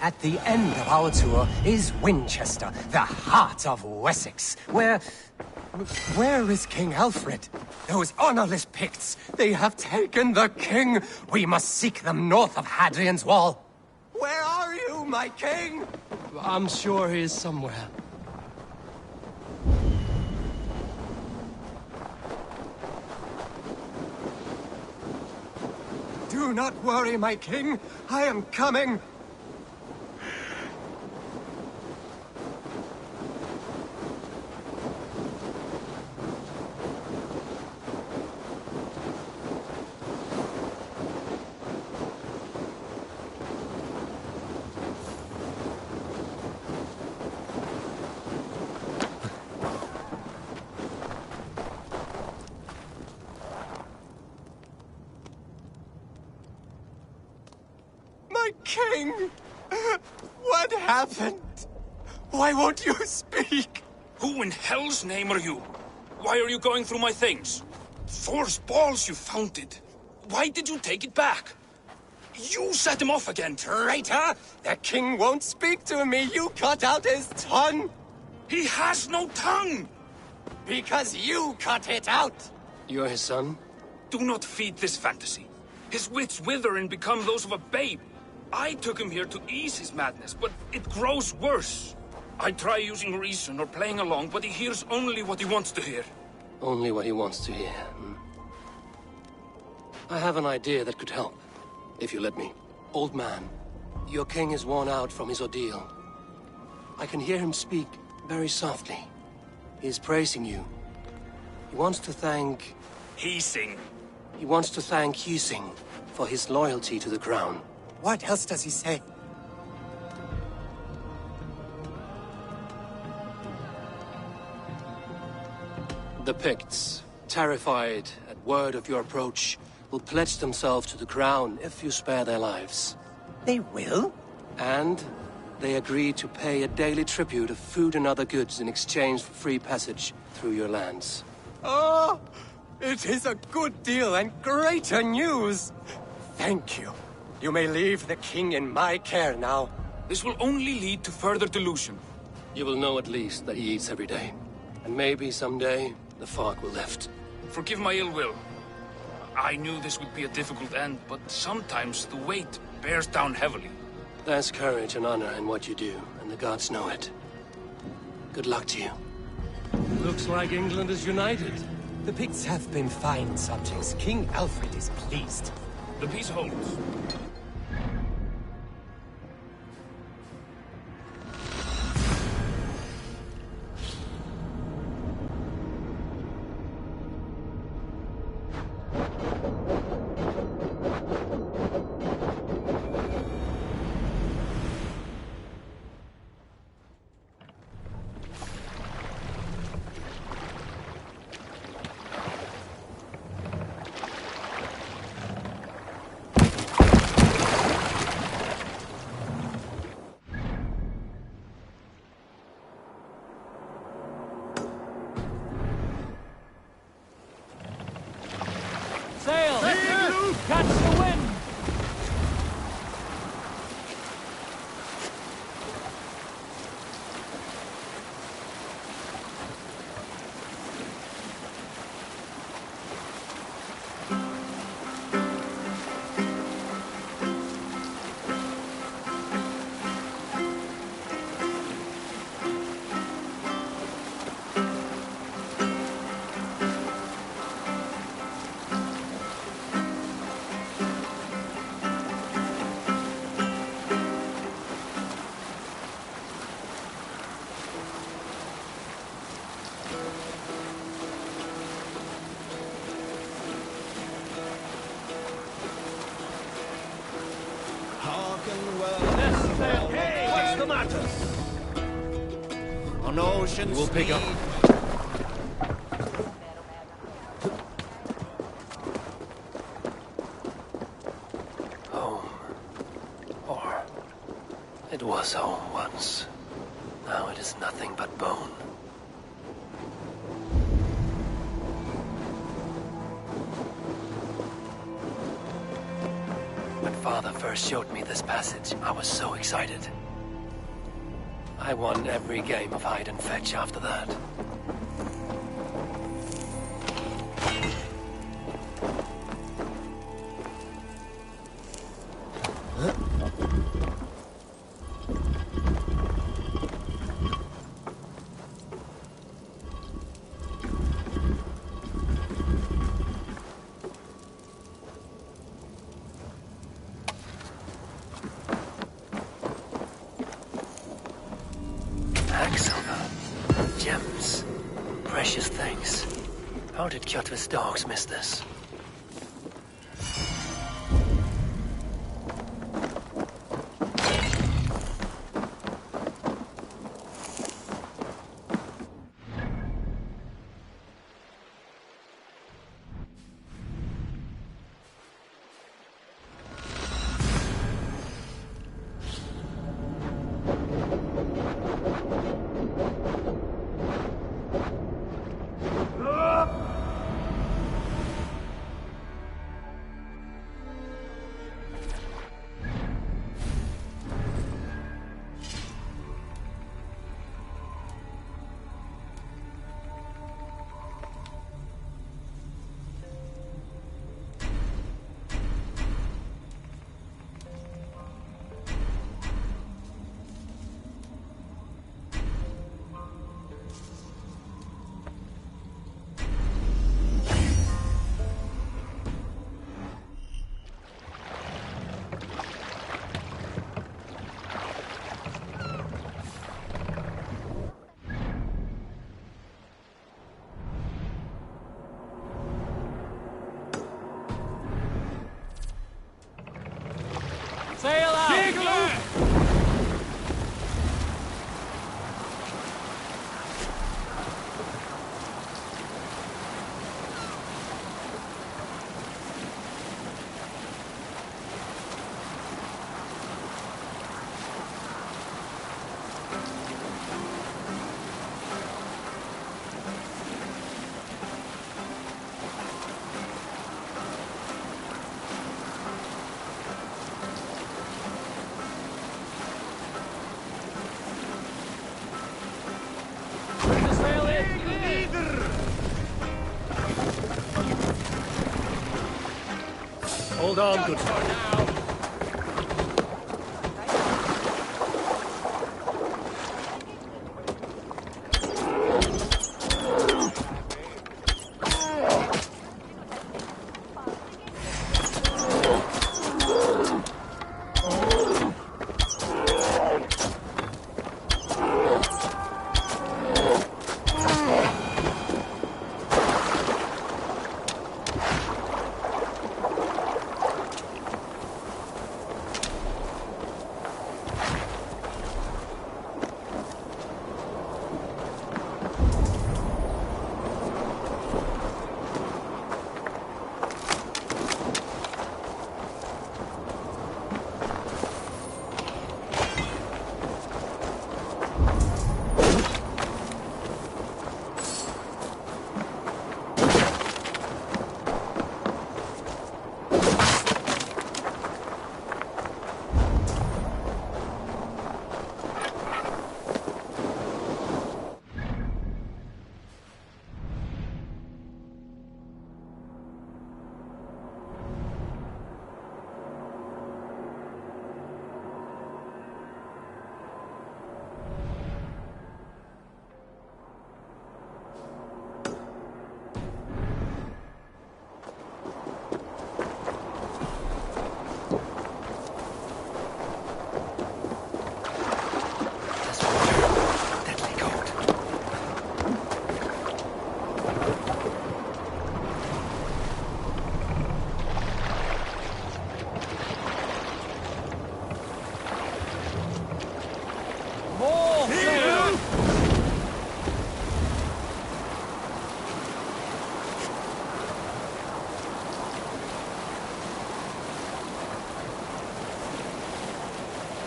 At the end of our tour is Winchester, the heart of Wessex, where is King Alfred? Those honorless Picts, they have taken the king! We must seek them north of Hadrian's Wall! Where are you, my king? I'm sure he is somewhere. Do not worry, my king. I am coming. King! What happened? Why won't you speak? Who in hell's name are you? Why are you going through my things? Thor's balls, you found it. Why did you take it back? You set him off again. Traitor! The king won't speak to me. You cut out his tongue. He has no tongue! Because you cut it out. You're his son? Do not feed this fantasy. His wits wither and become those of a babe. I took him here to ease his madness, but it grows worse. I try using reason or playing along, but he hears only what he wants to hear. Only what he wants to hear. I have an idea that could help, if you let me. Old man, your king is worn out from his ordeal. I can hear him speak very softly. He is praising you. He wants to thank... Hising. He wants to thank Hising for his loyalty to the crown. What else does he say? The Picts, terrified at word of your approach, will pledge themselves to the crown if you spare their lives. They will? And they agree to pay a daily tribute of food and other goods in exchange for free passage through your lands. Oh, it is a good deal and greater news. Thank you. You may leave the king in my care now. This will only lead to further delusion. You will know at least that he eats every day. And maybe someday, the fog will lift. Forgive my ill will. I knew this would be a difficult end, but sometimes the weight bears down heavily. There's courage and honor in what you do, and the gods know it. Good luck to you. Looks like England is united. The Picts have been fine subjects. King Alfred is pleased. The peace holds. Sail! Catch the wind! Hey, what's the matter? On ocean We'll pick up. Home. Or it was home once. Now it is nothing but bone. My father first showed me this passage, I was so excited. I won every game of hide and fetch after that. Hacksilver. Gems. Precious things. How did Kjotve's dogs miss this? Sail out! Hold on, good sir.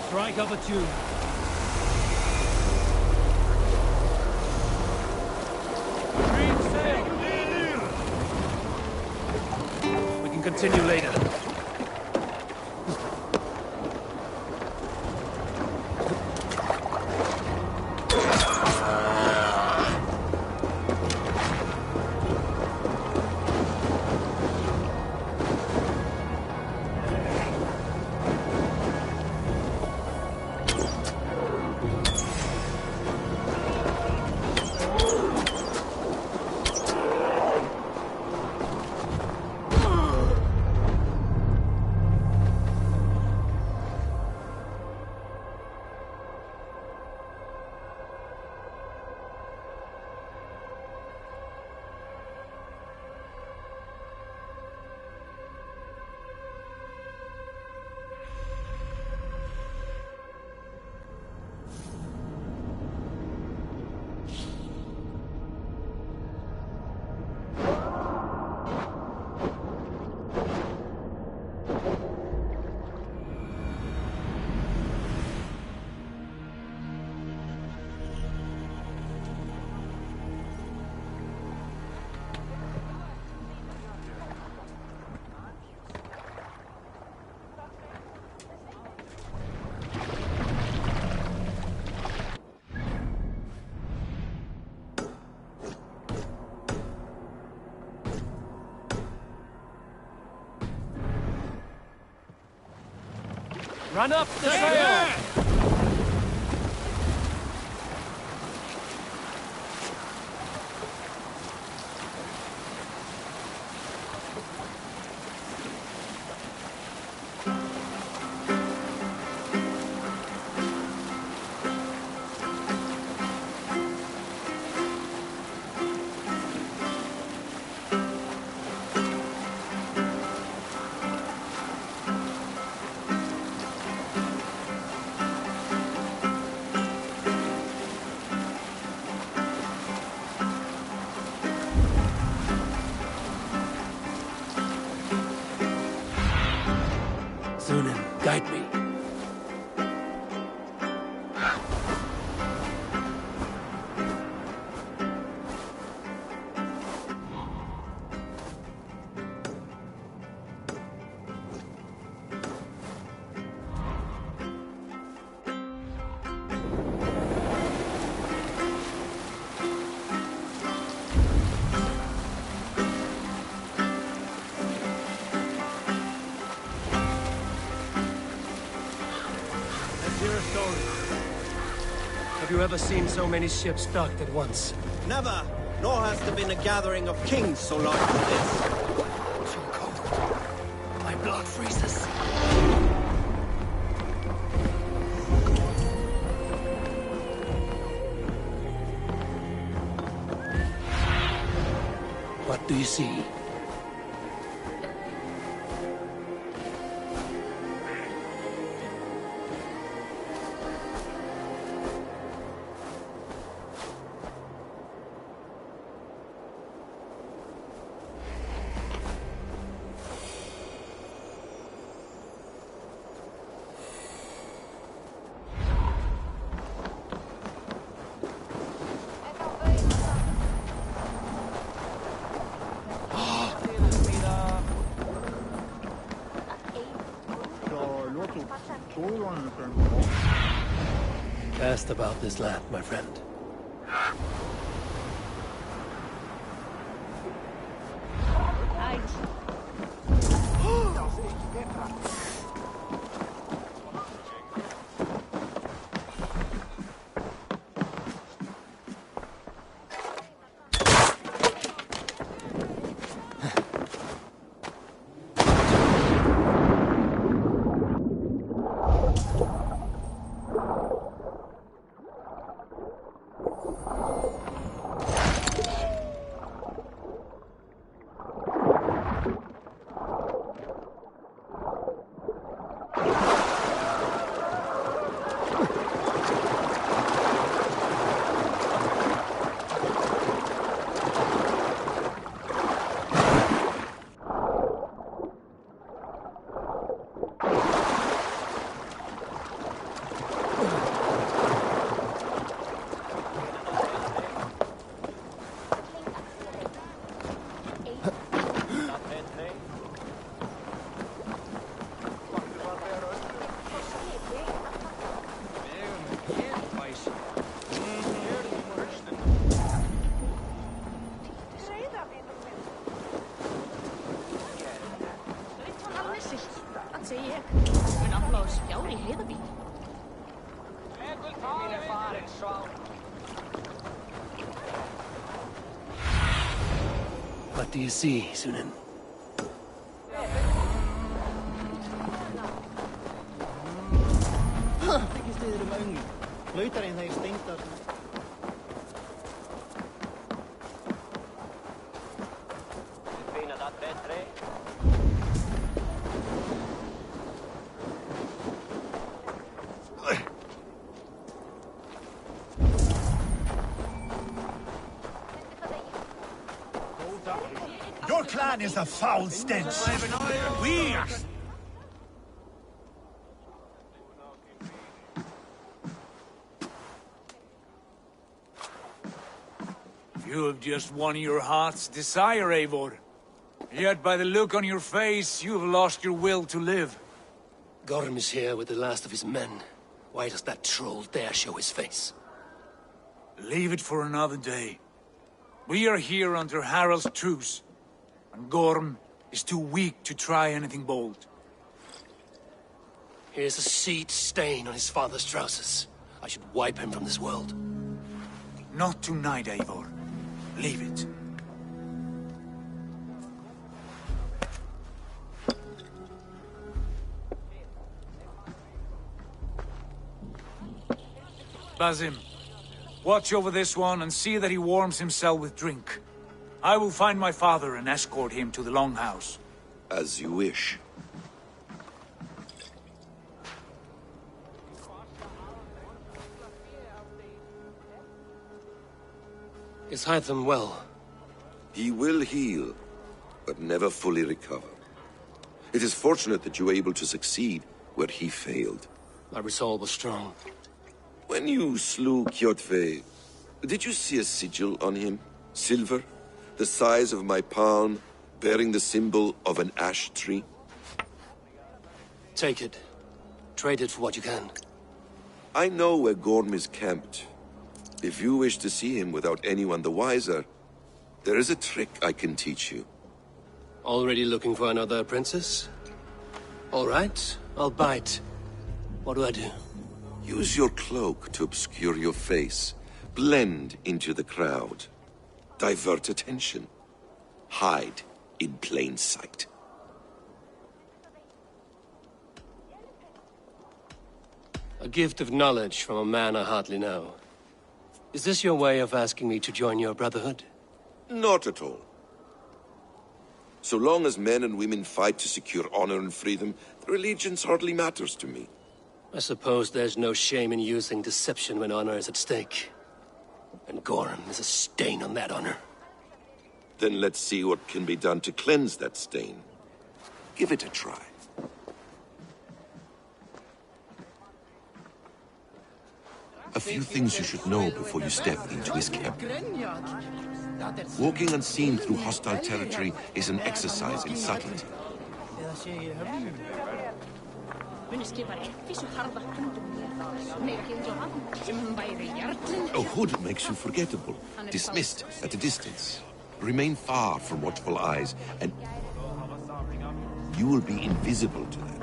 Strike up a tune. Green sail! We can continue later. Run up the sail! Sunan, guide me. Have you ever seen so many ships docked at once? Never, nor has there been a gathering of kings so large as this. So cold. My blood freezes. What do you see? Asked about this land, my friend. What do you see, Sunan? Þykist þið erum öngl. Blautar en þeir steindar. Your clan is a foul stench. We are... You have just won your heart's desire, Eivor. Yet by the look on your face, you have lost your will to live. Gorm is here with the last of his men. Why does that troll dare show his face? Leave it for another day. We are here under Harald's truce, and Gorm is too weak to try anything bold. Here's a seed stain on his father's trousers. I should wipe him from this world. Not tonight, Eivor. Leave it. Basim, watch over this one and see that he warms himself with drink. I will find my father and escort him to the Longhouse. As you wish. Is Hytham well? He will heal, but never fully recover. It is fortunate that you were able to succeed where he failed. My resolve was strong. When you slew Kjotve, did you see a sigil on him? Silver? The size of my palm, bearing the symbol of an ash tree? Take it. Trade it for what you can. I know where Gorm is camped. If you wish to see him without anyone the wiser, there is a trick I can teach you. Already looking for another princess? All right, I'll bite. What do I do? Use your cloak to obscure your face. Blend into the crowd. Divert attention. Hide in plain sight. A gift of knowledge from a man I hardly know. Is this your way of asking me to join your brotherhood? Not at all. So long as men and women fight to secure honor and freedom, their allegiance hardly matters to me. I suppose there's no shame in using deception when honor is at stake. And Gorm is a stain on that honor. Then let's see what can be done to cleanse that stain. Give it a try. A few things you should know before you step into his camp. Walking unseen through hostile territory is an exercise in subtlety. A hood makes you forgettable, dismissed at a distance. Remain far from watchful eyes, and you will be invisible to them.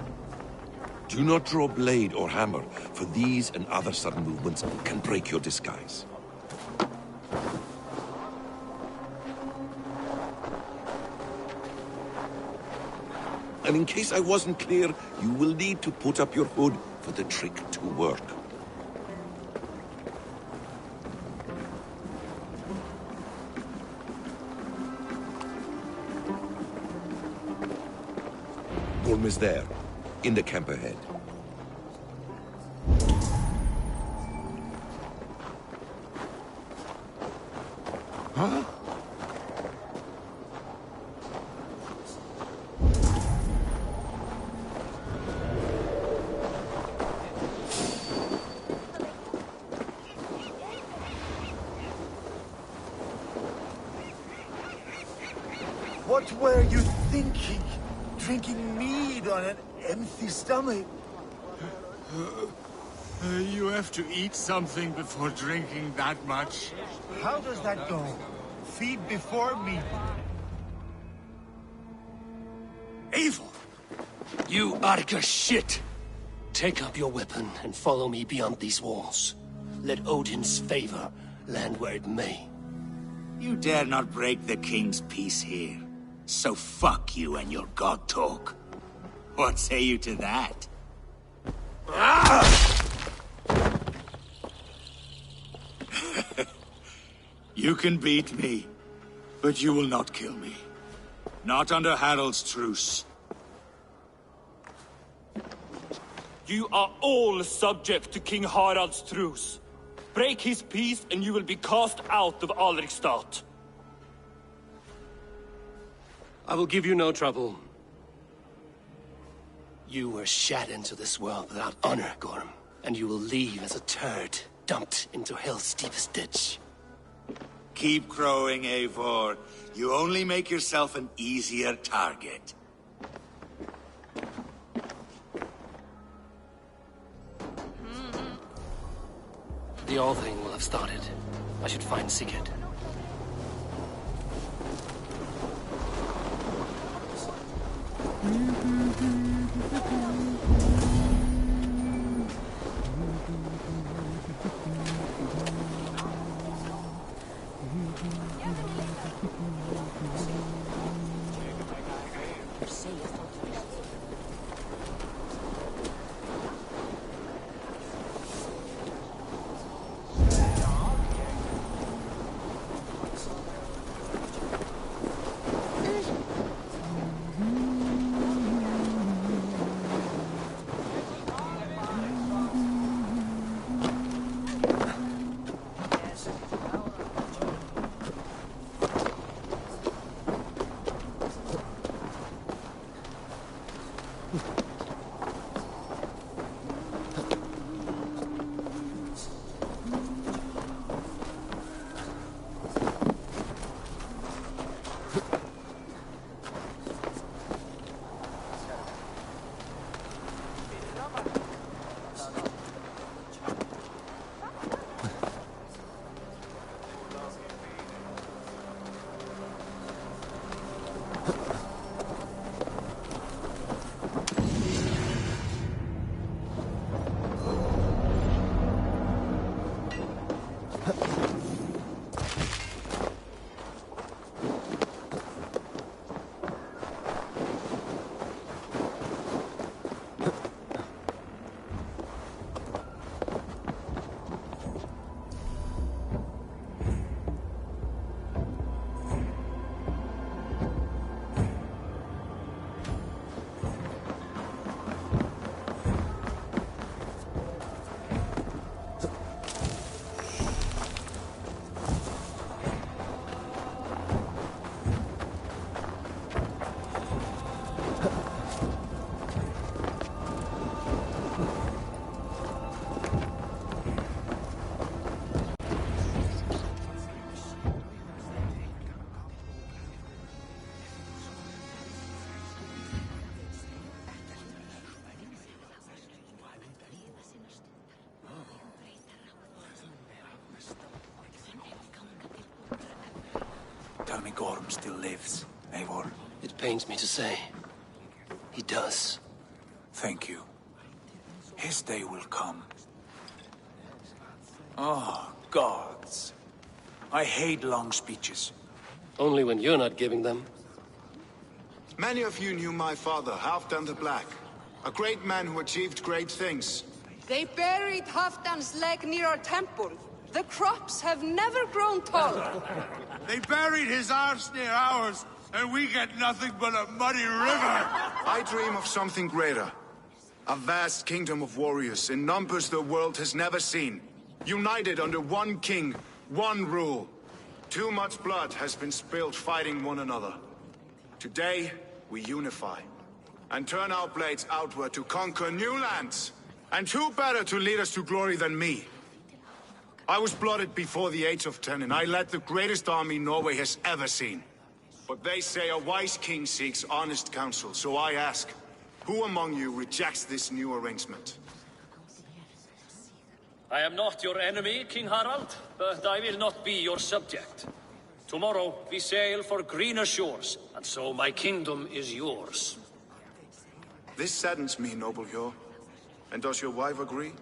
Do not draw blade or hammer, for these and other sudden movements can break your disguise. And in case I wasn't clear, you will need to put up your hood for the trick to work. Gorm is there, in the camp ahead. Huh? What were you thinking? Drinking mead on an empty stomach? You have to eat something before drinking that much. How does that go? Feed before meat. Eivor! You Arka shit! Take up your weapon and follow me beyond these walls. Let Odin's favor land where it may. You dare not break the king's peace here. So fuck you and your god talk. What say you to that? You can beat me, but you will not kill me. Not under Harald's truce. You are all subject to King Harald's truce. Break his peace and you will be cast out of Alrikstad. I will give you no trouble. You were shat into this world without honor, Gorm, and you will leave as a turd, dumped into hell's deepest ditch. Keep crowing, Eivor. You only make yourself an easier target. The All-Thing will have started. I should find Sigurd. Gorm still lives, Eivor. It pains me to say. He does. Thank you. His day will come. Oh, gods. I hate long speeches. Only when you're not giving them. Many of you knew my father, Halfdan the Black. A great man who achieved great things. They buried Halfdan's leg near our temple. The crops have never grown tall. They buried his arse near ours, and we get nothing but a muddy river. I dream of something greater. A vast kingdom of warriors in numbers the world has never seen. United under one king, one rule. Too much blood has been spilled fighting one another. Today, we unify. And turn our blades outward to conquer new lands. And who better to lead us to glory than me? I was blooded before the age of 10, and I led the greatest army Norway has ever seen. But they say a wise king seeks honest counsel, so I ask, who among you rejects this new arrangement? I am not your enemy, King Harald, but I will not be your subject. Tomorrow we sail for greener shores, and so my kingdom is yours. This saddens me, noble Hjor. And does your wife agree?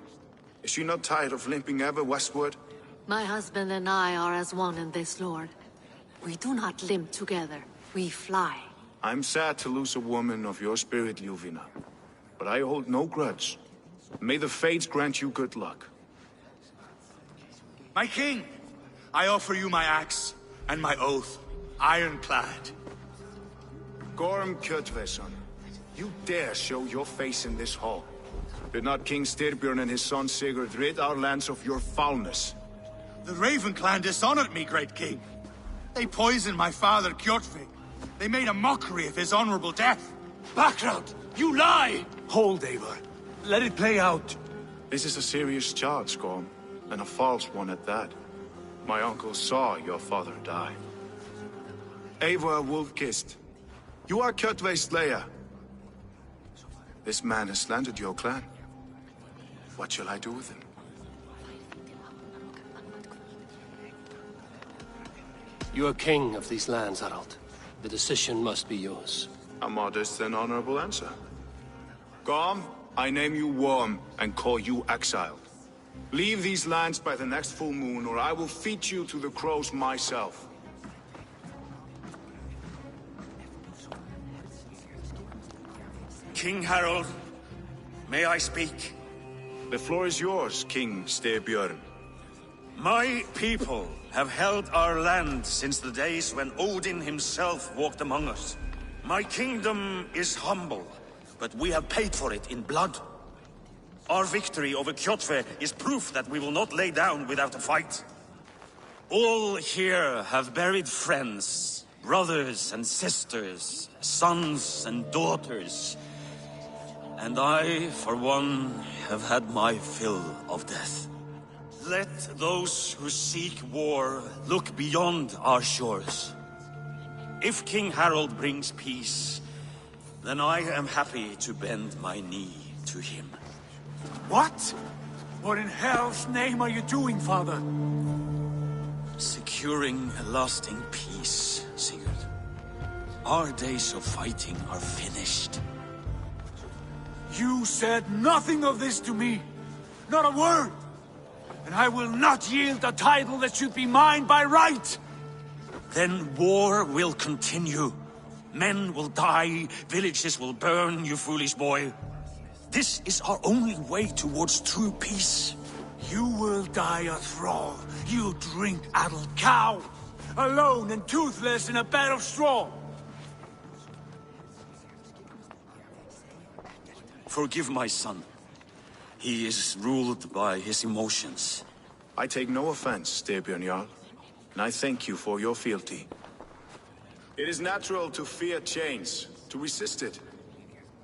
Is she not tired of limping ever westward? My husband and I are as one in this, Lord. We do not limp together. We fly. I'm sad to lose a woman of your spirit, Ljuvina. But I hold no grudge. May the fates grant you good luck. My king, I offer you my axe and my oath, ironclad. Gorm Kjotveson, you dare show your face in this hall. Did not King Styrbjörn and his son Sigurd rid our lands of your foulness? The Raven clan dishonored me, great king. They poisoned my father, Kjotve. They made a mockery of his honorable death. Background! You lie! Hold, Eivor. Let it play out. This is a serious charge, Gorm, and a false one at that. My uncle saw your father die. Eivor Wolf-Kissed, you are Kjotve's slayer. This man has slandered your clan. What shall I do with him? You are king of these lands, Harald. The decision must be yours. A modest and honorable answer. Gorm, I name you Worm and call you exiled. Leave these lands by the next full moon, or I will feed you to the crows myself. King Harald, may I speak? The floor is yours, King Styrbjörn. My people have held our land since the days when Odin himself walked among us. My kingdom is humble, but we have paid for it in blood. Our victory over Kjotve is proof that we will not lay down without a fight. All here have buried friends, brothers and sisters, sons and daughters. And I, for one, have had my fill of death. Let those who seek war look beyond our shores. If King Harald brings peace, then I am happy to bend my knee to him. What? What in hell's name are you doing, father? Securing a lasting peace, Sigurd. Our days of fighting are finished. You said nothing of this to me. Not a word. And I will not yield a title that should be mine by right. Then war will continue. Men will die, villages will burn, you foolish boy. This is our only way towards true peace. You will die a thrall. You drink-addled cow. Alone and toothless in a bed of straw. Forgive my son. He is ruled by his emotions. I take no offense, Styrbjörn Jarl, and I thank you for your fealty. It is natural to fear change, to resist it.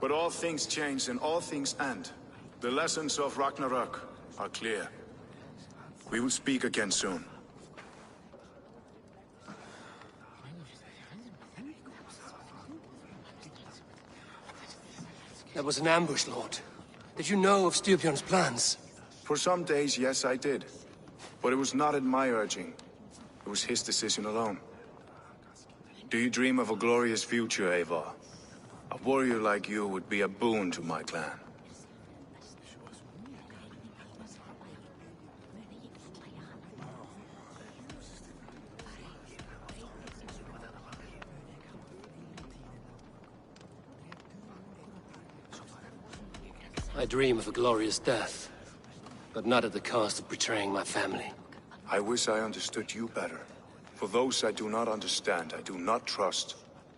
But all things change and all things end. The lessons of Ragnarök are clear. We will speak again soon. That was an ambush, Lord. Did you know of Styrbjörn's plans? For some days, yes, I did. But it was not at my urging. It was his decision alone. Do you dream of a glorious future, Eivor? A warrior like you would be a boon to my clan. I dream of a glorious death, but not at the cost of betraying my family. I wish I understood you better. For those I do not understand, I do not trust,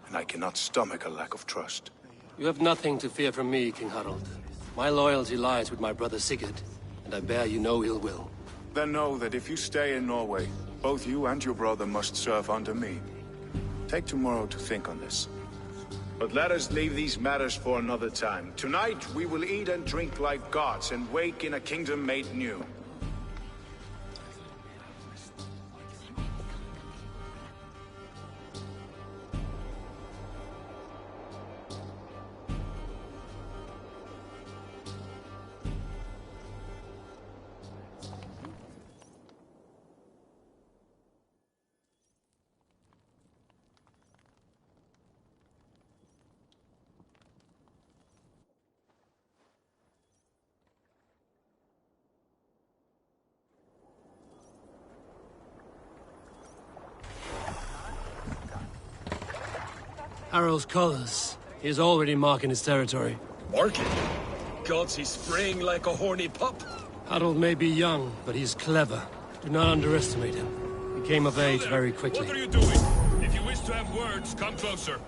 and I cannot stomach a lack of trust. You have nothing to fear from me, King Harald. My loyalty lies with my brother Sigurd, and I bear you no ill will. Then know that if you stay in Norway, both you and your brother must serve under me. Take tomorrow to think on this. But let us leave these matters for another time. Tonight, we will eat and drink like gods and wake in a kingdom made new. Harald's colors. He is already marking his territory. Marking? Gods, he's spraying like a horny pup. Harald may be young, but he's clever. Do not underestimate him. He came of age very quickly. What are you doing? If you wish to have words, come closer.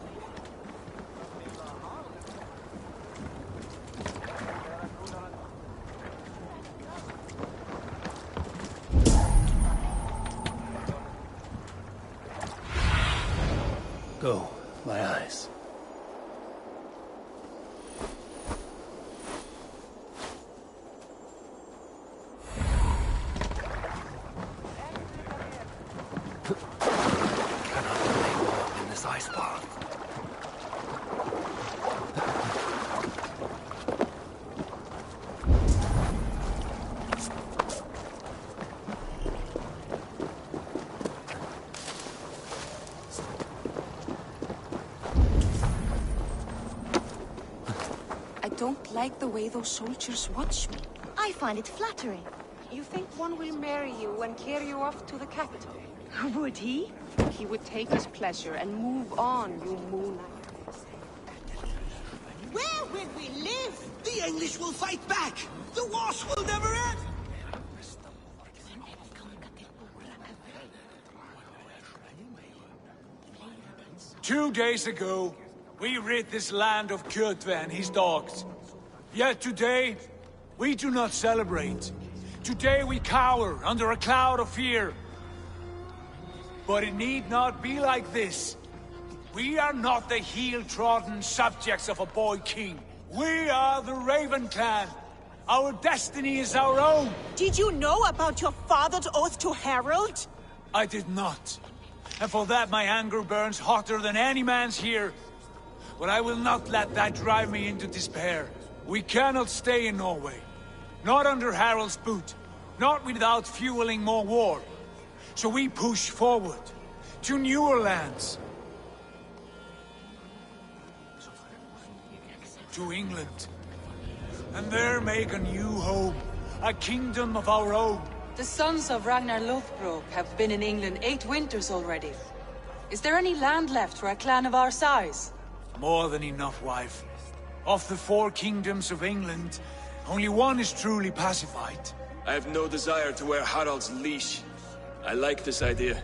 Go, my eyes. I don't like the way those soldiers watch me. I find it flattering. You think one will marry you and carry you off to the capital? Would he? He would take his pleasure and move on, you moonlight. Where will we live? The English will fight back! The wars will never end! Two days ago, we rid this land of Kjotve and his dogs. Yet today, we do not celebrate. Today we cower under a cloud of fear. But it need not be like this. We are not the heel-trodden subjects of a boy king. We are the Raven Clan. Our destiny is our own. Did you know about your father's oath to Harald? I did not. And for that my anger burns hotter than any man's here. But I will not let that drive me into despair. We cannot stay in Norway. Not under Harald's boot. Not without fueling more war. So we push forward. To newer lands. To England. And there make a new home. A kingdom of our own. The sons of Ragnar Lothbrok have been in England 8 winters already. Is there any land left for a clan of our size? More than enough, wife. Of the 4 kingdoms of England, only one is truly pacified. I have no desire to wear Harald's leash. I like this idea.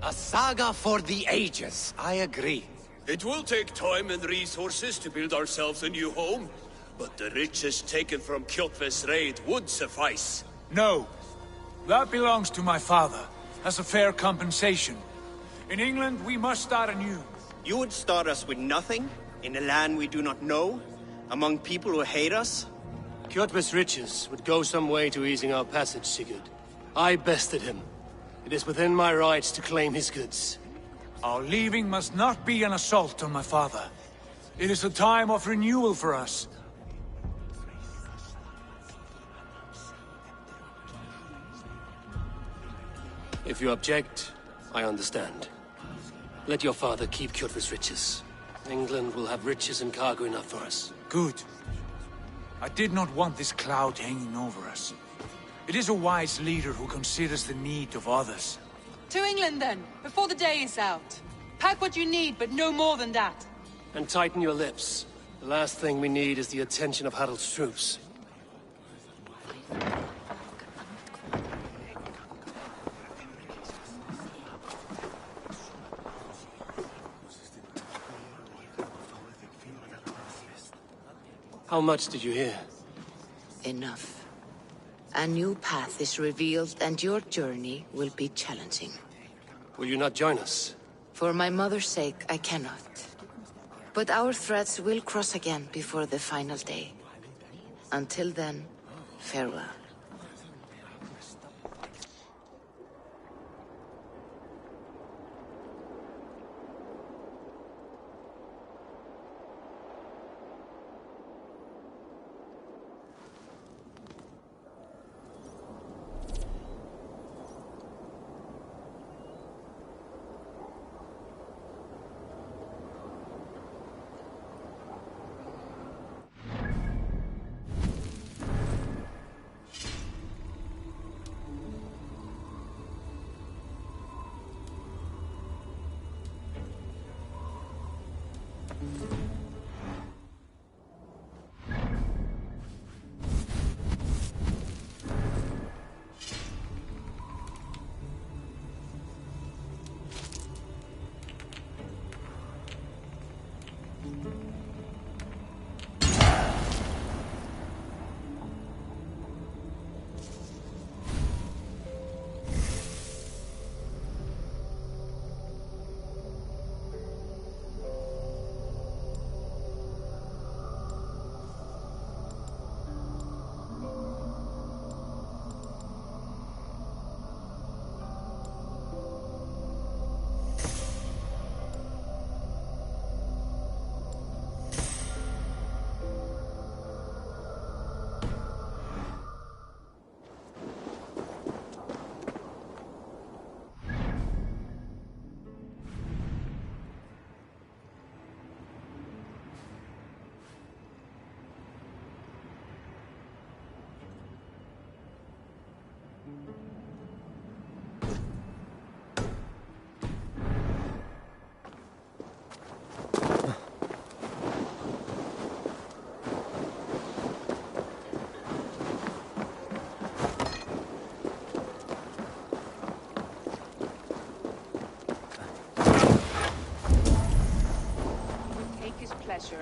A saga for the ages, I agree. It will take time and resources to build ourselves a new home, but the riches taken from Kjotve's raid would suffice. No. That belongs to my father, as a fair compensation. In England, we must start anew. You would start us with nothing? In a land we do not know? Among people who hate us? Kjotve's riches would go some way to easing our passage, Sigurd. I bested him. It is within my rights to claim his goods. Our leaving must not be an assault on my father. It is a time of renewal for us. If you object, I understand. Let your father keep Kjotve's riches. England will have riches and cargo enough for us. Good. I did not want this cloud hanging over us. It is a wise leader who considers the need of others. To England, then, before the day is out. Pack what you need, but no more than that. And tighten your lips. The last thing we need is the attention of Harald's troops. How much did you hear? Enough. A new path is revealed, and your journey will be challenging. Will you not join us? For my mother's sake, I cannot. But our threads will cross again before the final day. Until then, farewell.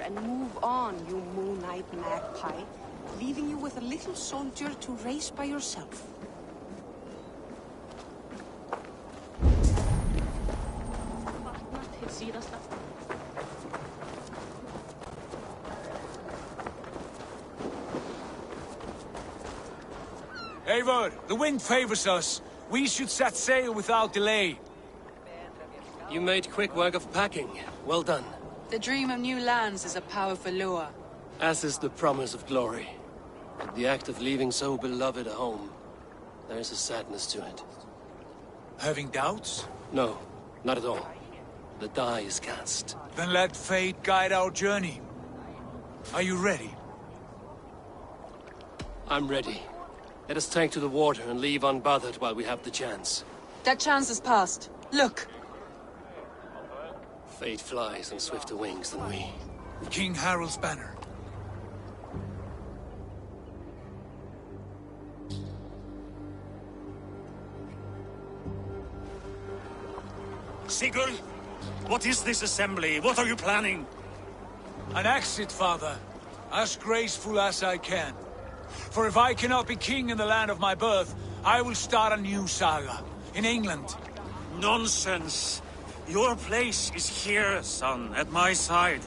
And move on, you moon-eyed magpie, leaving you with a little soldier to race by yourself. Eivor, the wind favors us. We should set sail without delay. You made quick work of packing. Well done. The dream of new lands is a powerful lure. As is the promise of glory. But the act of leaving so beloved a home, there is a sadness to it. Having doubts? No, not at all. The die is cast. Then let fate guide our journey. Are you ready? I'm ready. Let us take to the water and leave unbothered while we have the chance. That chance is past. Look! Fate flies on swifter wings than we. King Harald's banner. Sigurd, what is this assembly? What are you planning? An exit, father. As graceful as I can. For if I cannot be king in the land of my birth, I will start a new saga. In England. Nonsense. Your place is here, son, at my side.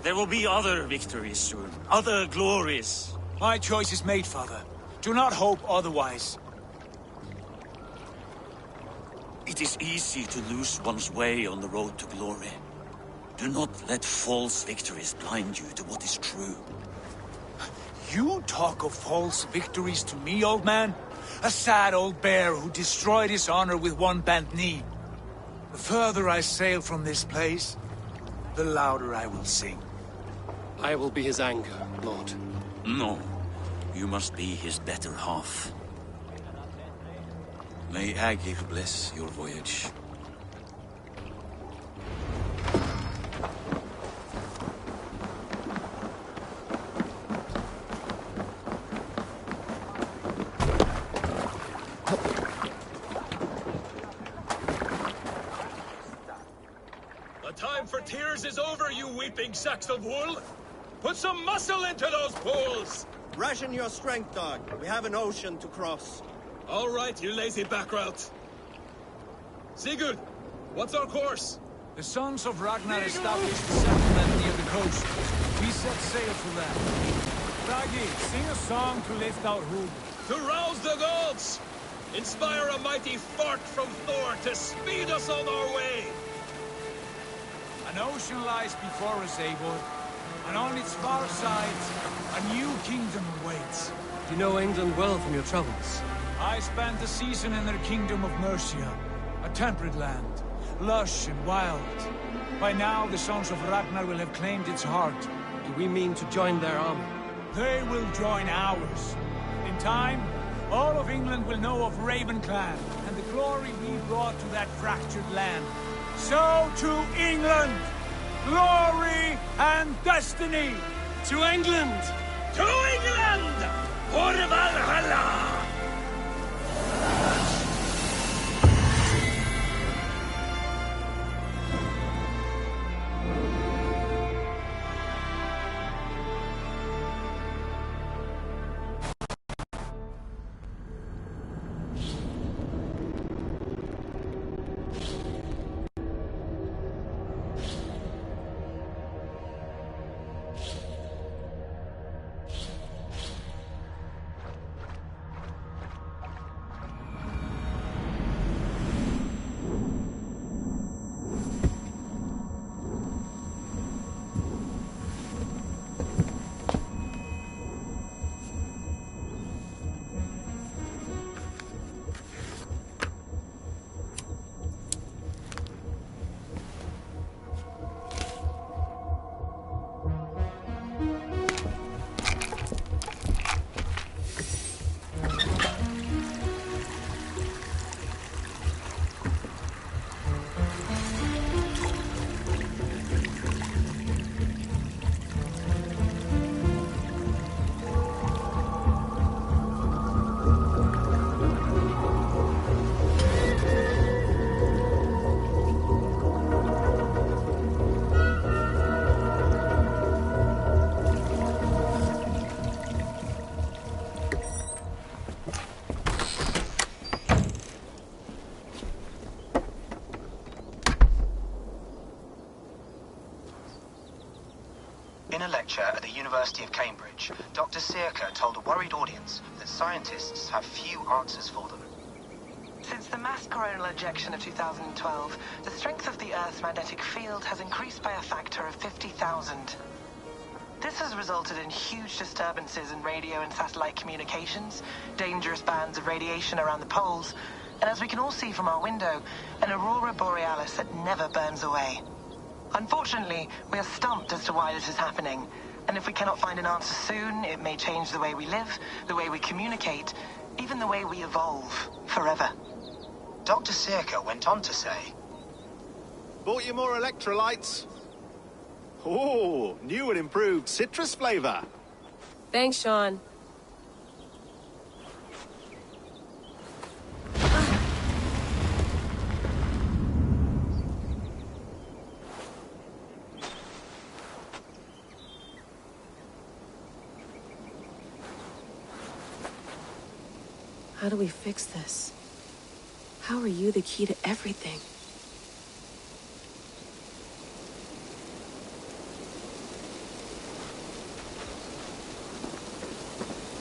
There will be other victories soon. Other glories. My choice is made, father. Do not hope otherwise. It is easy to lose one's way on the road to glory. Do not let false victories blind you to what is true. You talk of false victories to me, old man? A sad old bear who destroyed his honor with one bent knee. The further I sail from this place, the louder I will sing. I will be his anchor, Lord. No. You must be his better half. May Agir bless your voyage. The time for tears is over, you weeping sacks of wool! Put some muscle into those pools! Ration your strength, dog. We have an ocean to cross. All right, you lazy backrout. Sigurd, what's our course? The Sons of Ragnar established a settlement near the coast. We set sail for them. Ragi, sing a song to lift our hood. To rouse the gods! Inspire a mighty fart from Thor to speed us on our way! An ocean lies before us, Eivor, and on its far sides, a new kingdom awaits. You know England well from your travels. I spent a season in their kingdom of Mercia, a temperate land, lush and wild. By now, the Sons of Ragnar will have claimed its heart. Do we mean to join their army? They will join ours. In time, all of England will know of Ravenclan and the glory we brought to that fractured land. So to England! Glory and destiny! To England! To England! For Valhalla! In a lecture at the University of Cambridge, Dr. Circa told a worried audience that scientists have few answers for them. Since the mass coronal ejection of 2012, the strength of the Earth's magnetic field has increased by a factor of 50,000. This has resulted in huge disturbances in radio and satellite communications, dangerous bands of radiation around the poles, and as we can all see from our window, an aurora borealis that never burns away. Unfortunately, we are stumped as to why this is happening, and if we cannot find an answer soon, it may change the way we live, the way we communicate, even the way we evolve, forever. Dr. Circa went on to say, "Bought you more electrolytes? Oh, new and improved citrus flavor." Thanks, Sean. How do we fix this? How are you the key to everything?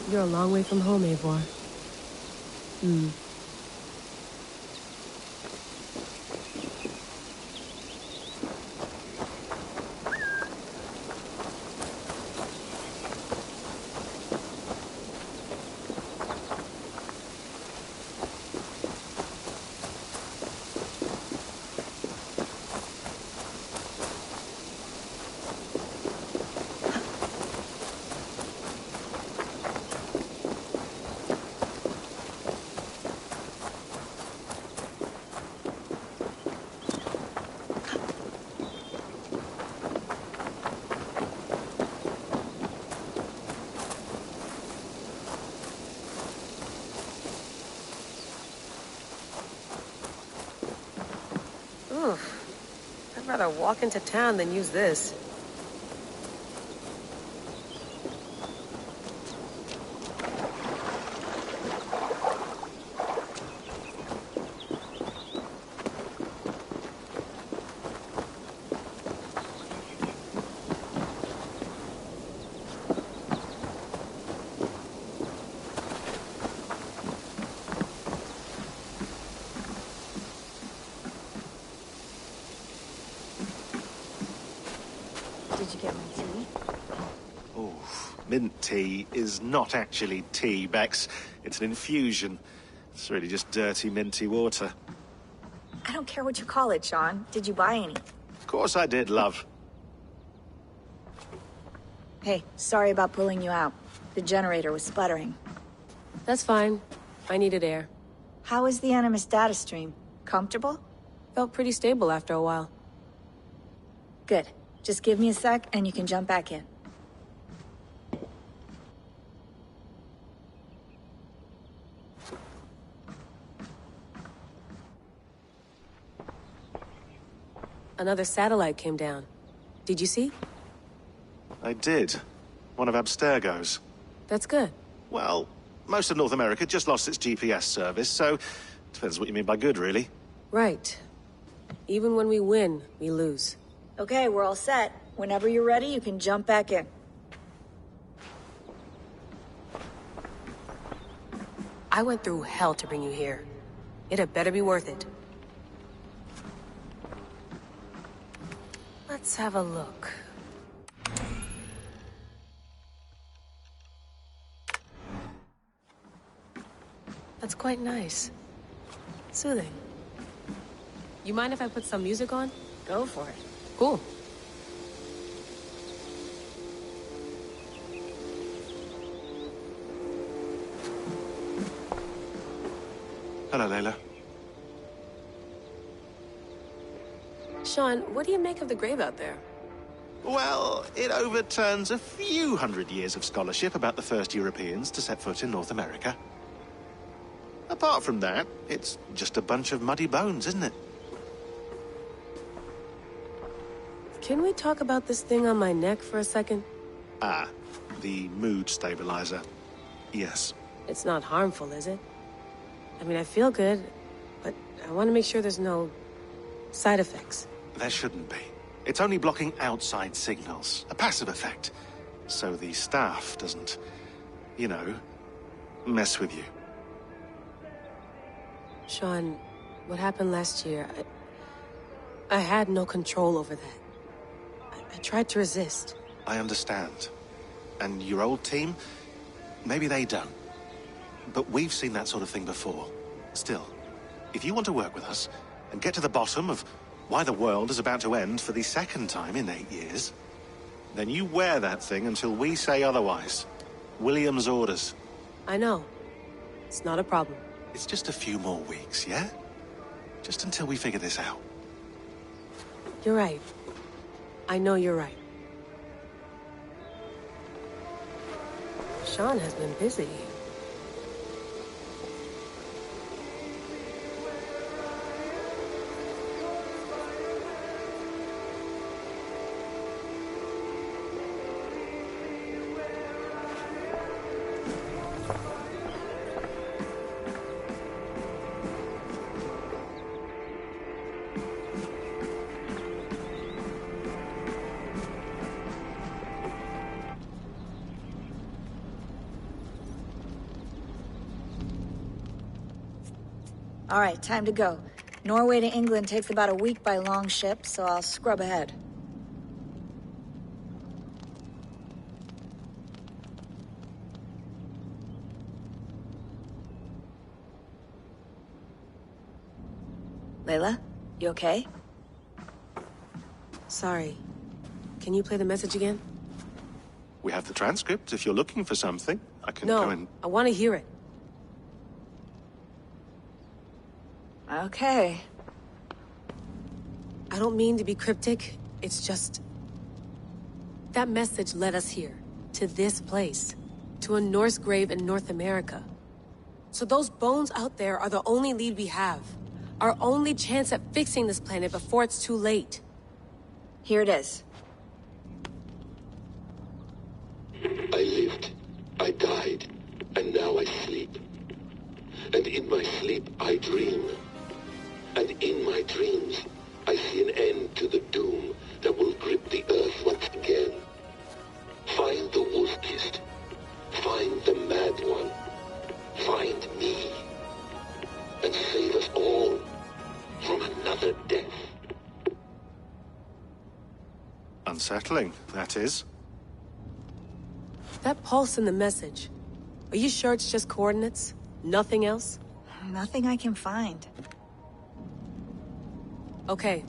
You're a long way from home, Eivor. rather walk into town than use this. Did you get my tea? Oh, mint tea is not actually tea, Bex. It's an infusion. It's really just dirty, minty water. I don't care what you call it, Sean. Did you buy any? Of course I did, love. Hey, sorry about pulling you out. The generator was sputtering. That's fine. I needed air. How is the Animus data stream? Comfortable? Felt pretty stable after a while. Good. Just give me a sec, and you can jump back in. Another satellite came down. Did you see? I did. One of Abstergo's. That's good. Well, most of North America just lost its GPS service, so depends what you mean by good, really. Right. Even when we win, we lose. Okay, we're all set. Whenever you're ready, you can jump back in. I went through hell to bring you here. It had better be worth it. Let's have a look. That's quite nice. Soothing. You mind if I put some music on? Go for it. Cool. Hello, Layla. Sean, what do you make of the grave out there? Well, it overturns a few hundred years of scholarship about the first Europeans to set foot in North America. Apart from that, it's just a bunch of muddy bones, isn't it? Can we talk about this thing on my neck for a second? Ah, the mood stabilizer. Yes. It's not harmful, is it? I mean, I feel good, but I want to make sure there's no side effects. There shouldn't be. It's only blocking outside signals, a passive effect. So the staff doesn't, you know, mess with you. Sean, what happened last year, I had no control over that. I tried to resist. I understand. And your old team, maybe they don't. But we've seen that sort of thing before. Still, if you want to work with us and get to the bottom of why the world is about to end for the second time in 8 years, then you wear that thing until we say otherwise. William's orders. I know. It's not a problem. It's just a few more weeks, yeah? Just until we figure this out. You're right. I know you're right. Sean has been busy. All right, time to go. Norway to England takes about a week by long ship, so I'll scrub ahead. Layla, you okay? Sorry. Can you play the message again? We have the transcript. If you're looking for something, I can No, go and... I want to hear it. Okay. I don't mean to be cryptic. It's just... that message led us here. To this place. To a Norse grave in North America. So those bones out there are the only lead we have. Our only chance at fixing this planet before it's too late. Here it is. I lived, I died, and now I sleep. And in my sleep I dream. And in my dreams I see an end to the doom that will grip the earth once again. Find the wolf-kissed. Find the mad one. Find me. And save us all from another death. Unsettling, that is. That pulse in the message. Are you sure it's just coordinates? Nothing else? Nothing I can find. Okay,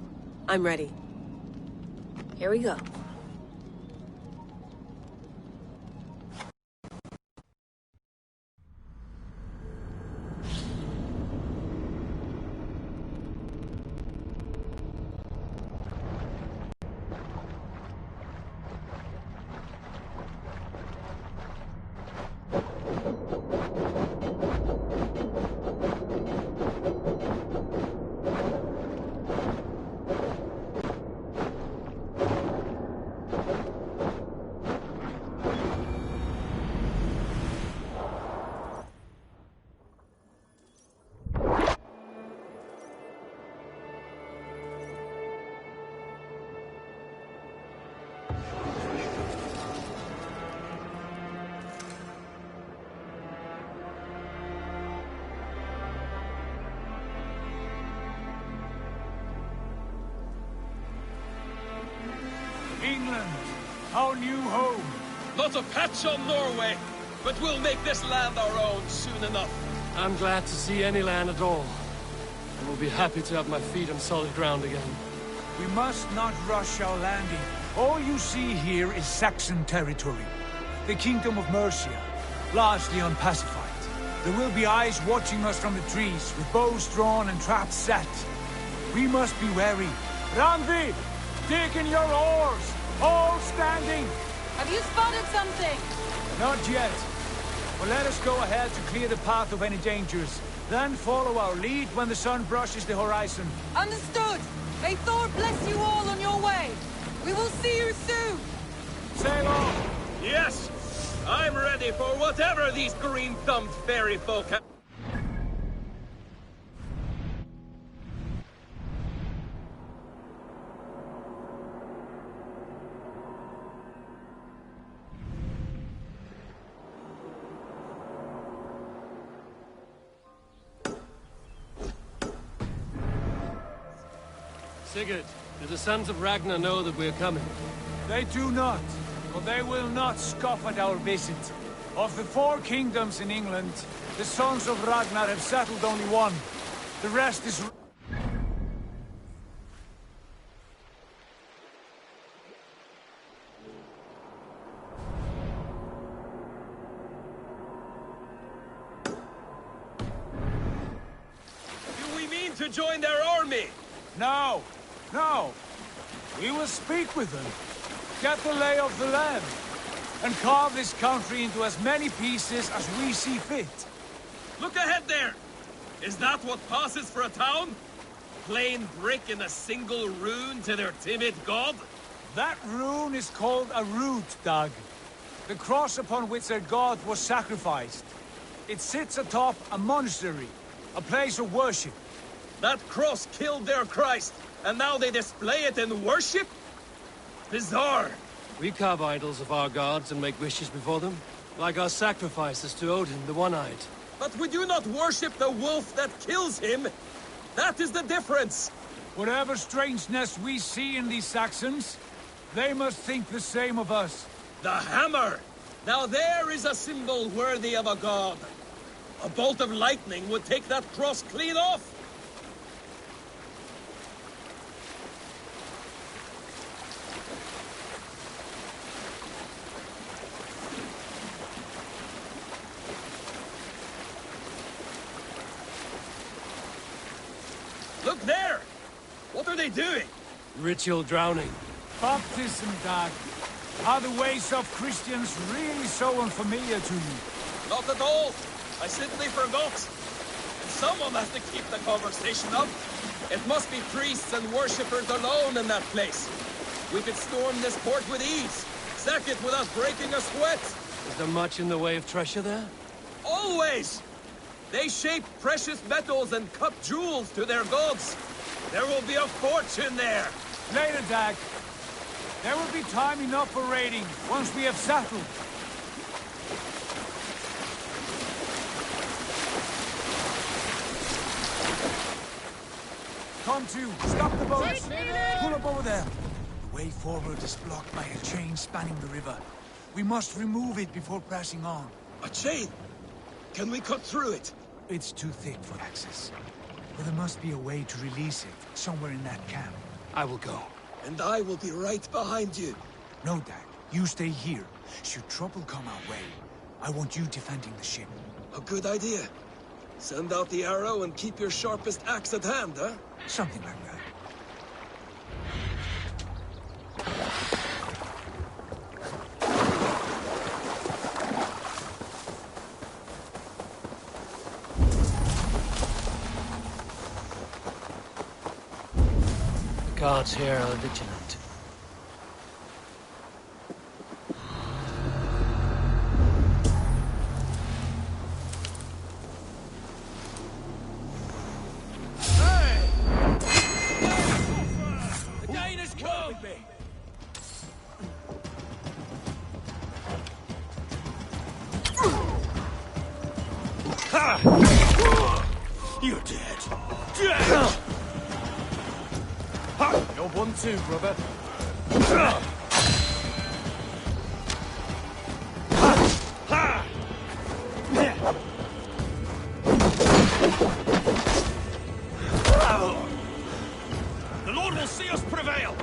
I'm ready. Here we go. England, our new home. Not a patch on Norway, but we'll make this land our own soon enough. I'm glad to see any land at all. I will be happy to have my feet on solid ground again. We must not rush our landing. All you see here is Saxon territory. The Kingdom of Mercia, largely unpacified. There will be eyes watching us from the trees, with bows drawn and traps set. We must be wary. Randvi, dig in your oars! All standing! Have you spotted something? Not yet. But let us go ahead to clear the path of any dangers. Then follow our lead when the sun brushes the horizon. Understood! May Thor bless you all on your way! We will see you soon! Sail on! Yes! I'm ready for whatever these green-thumbed fairy folk have. Sigurd, do the sons of Ragnar know that we're coming? They do not, but they will not scoff at our visit. Of the 4 kingdoms in England, the sons of Ragnar have settled only one. The rest is... Do we mean to join their army? No! No! We will speak with them, get the lay of the land, and carve this country into as many pieces as we see fit. Look ahead there! Is that what passes for a town? Plain brick in a single rune to their timid god? That rune is called a root, Dag. The cross upon which their god was sacrificed. It sits atop a monastery, a place of worship. That cross killed their Christ, and now they display it in worship? Bizarre. We carve idols of our gods and make wishes before them, like our sacrifices to Odin, the One-Eyed. But we do not worship the wolf that kills him. That is the difference. Whatever strangeness we see in these Saxons, they must think the same of us. The hammer! Now there is a symbol worthy of a god. A bolt of lightning would take that cross clean off. Look there! What are they doing? Ritual drowning. Baptism, Dag. Are the ways of Christians really so unfamiliar to you? Not at all. I simply forgot. Someone has to keep the conversation up. It must be priests and worshippers alone in that place. We could storm this port with ease. Sack it without breaking a sweat. Is there much in the way of treasure there? Always! They shape precious metals and cut jewels to their gods. There will be a fortune there. Later, Dag. There will be time enough for raiding once we have settled. Come to, stop the boats. Pull up over there. The way forward is blocked by a chain spanning the river. We must remove it before pressing on. A chain? Can we cut through it? It's too thick for access. But there must be a way to release it, somewhere in that camp. I will go. And I will be right behind you. No, Dag. You stay here. Should trouble come our way, I want you defending the ship. A good idea. Send out the arrow and keep your sharpest axe at hand, huh? Something like that. The guards here are vigilant. You're dead. Dead! You're one too, brother. The Lord will see us prevail!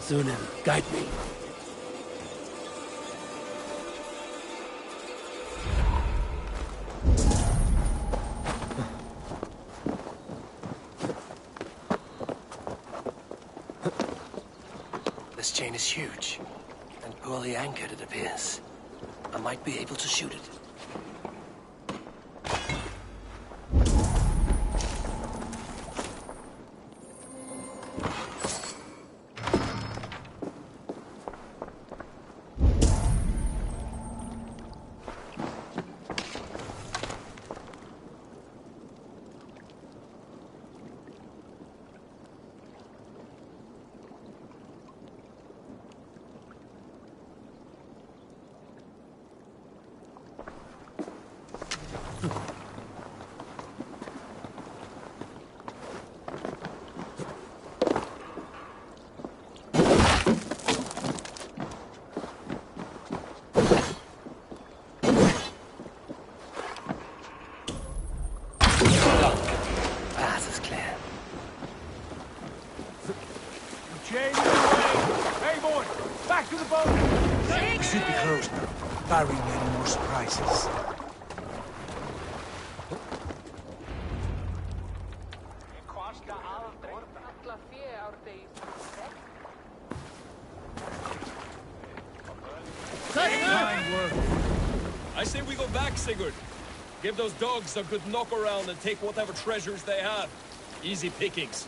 Sunan, guide me. This chain is huge, and poorly anchored, it appears. I might be able to shoot it. Barring any more surprises. I say we go back, Sigurd. Give those dogs a good knock around and take whatever treasures they have. Easy pickings.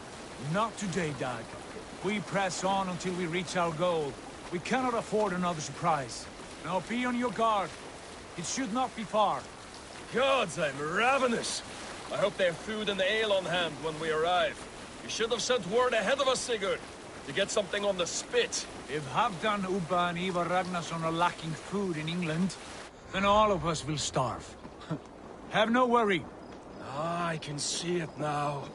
Not today, Dag. We press on until we reach our goal. We cannot afford another surprise. Now be on your guard. It should not be far. Gods, I'm ravenous. I hope they have food and ale on hand when we arrive. You should have sent word ahead of us, Sigurd, to get something on the spit. If Halfdan, Ubba and Ivar Ragnarsson are lacking food in England, then all of us will starve. Have no worry. Ah, I can see it now.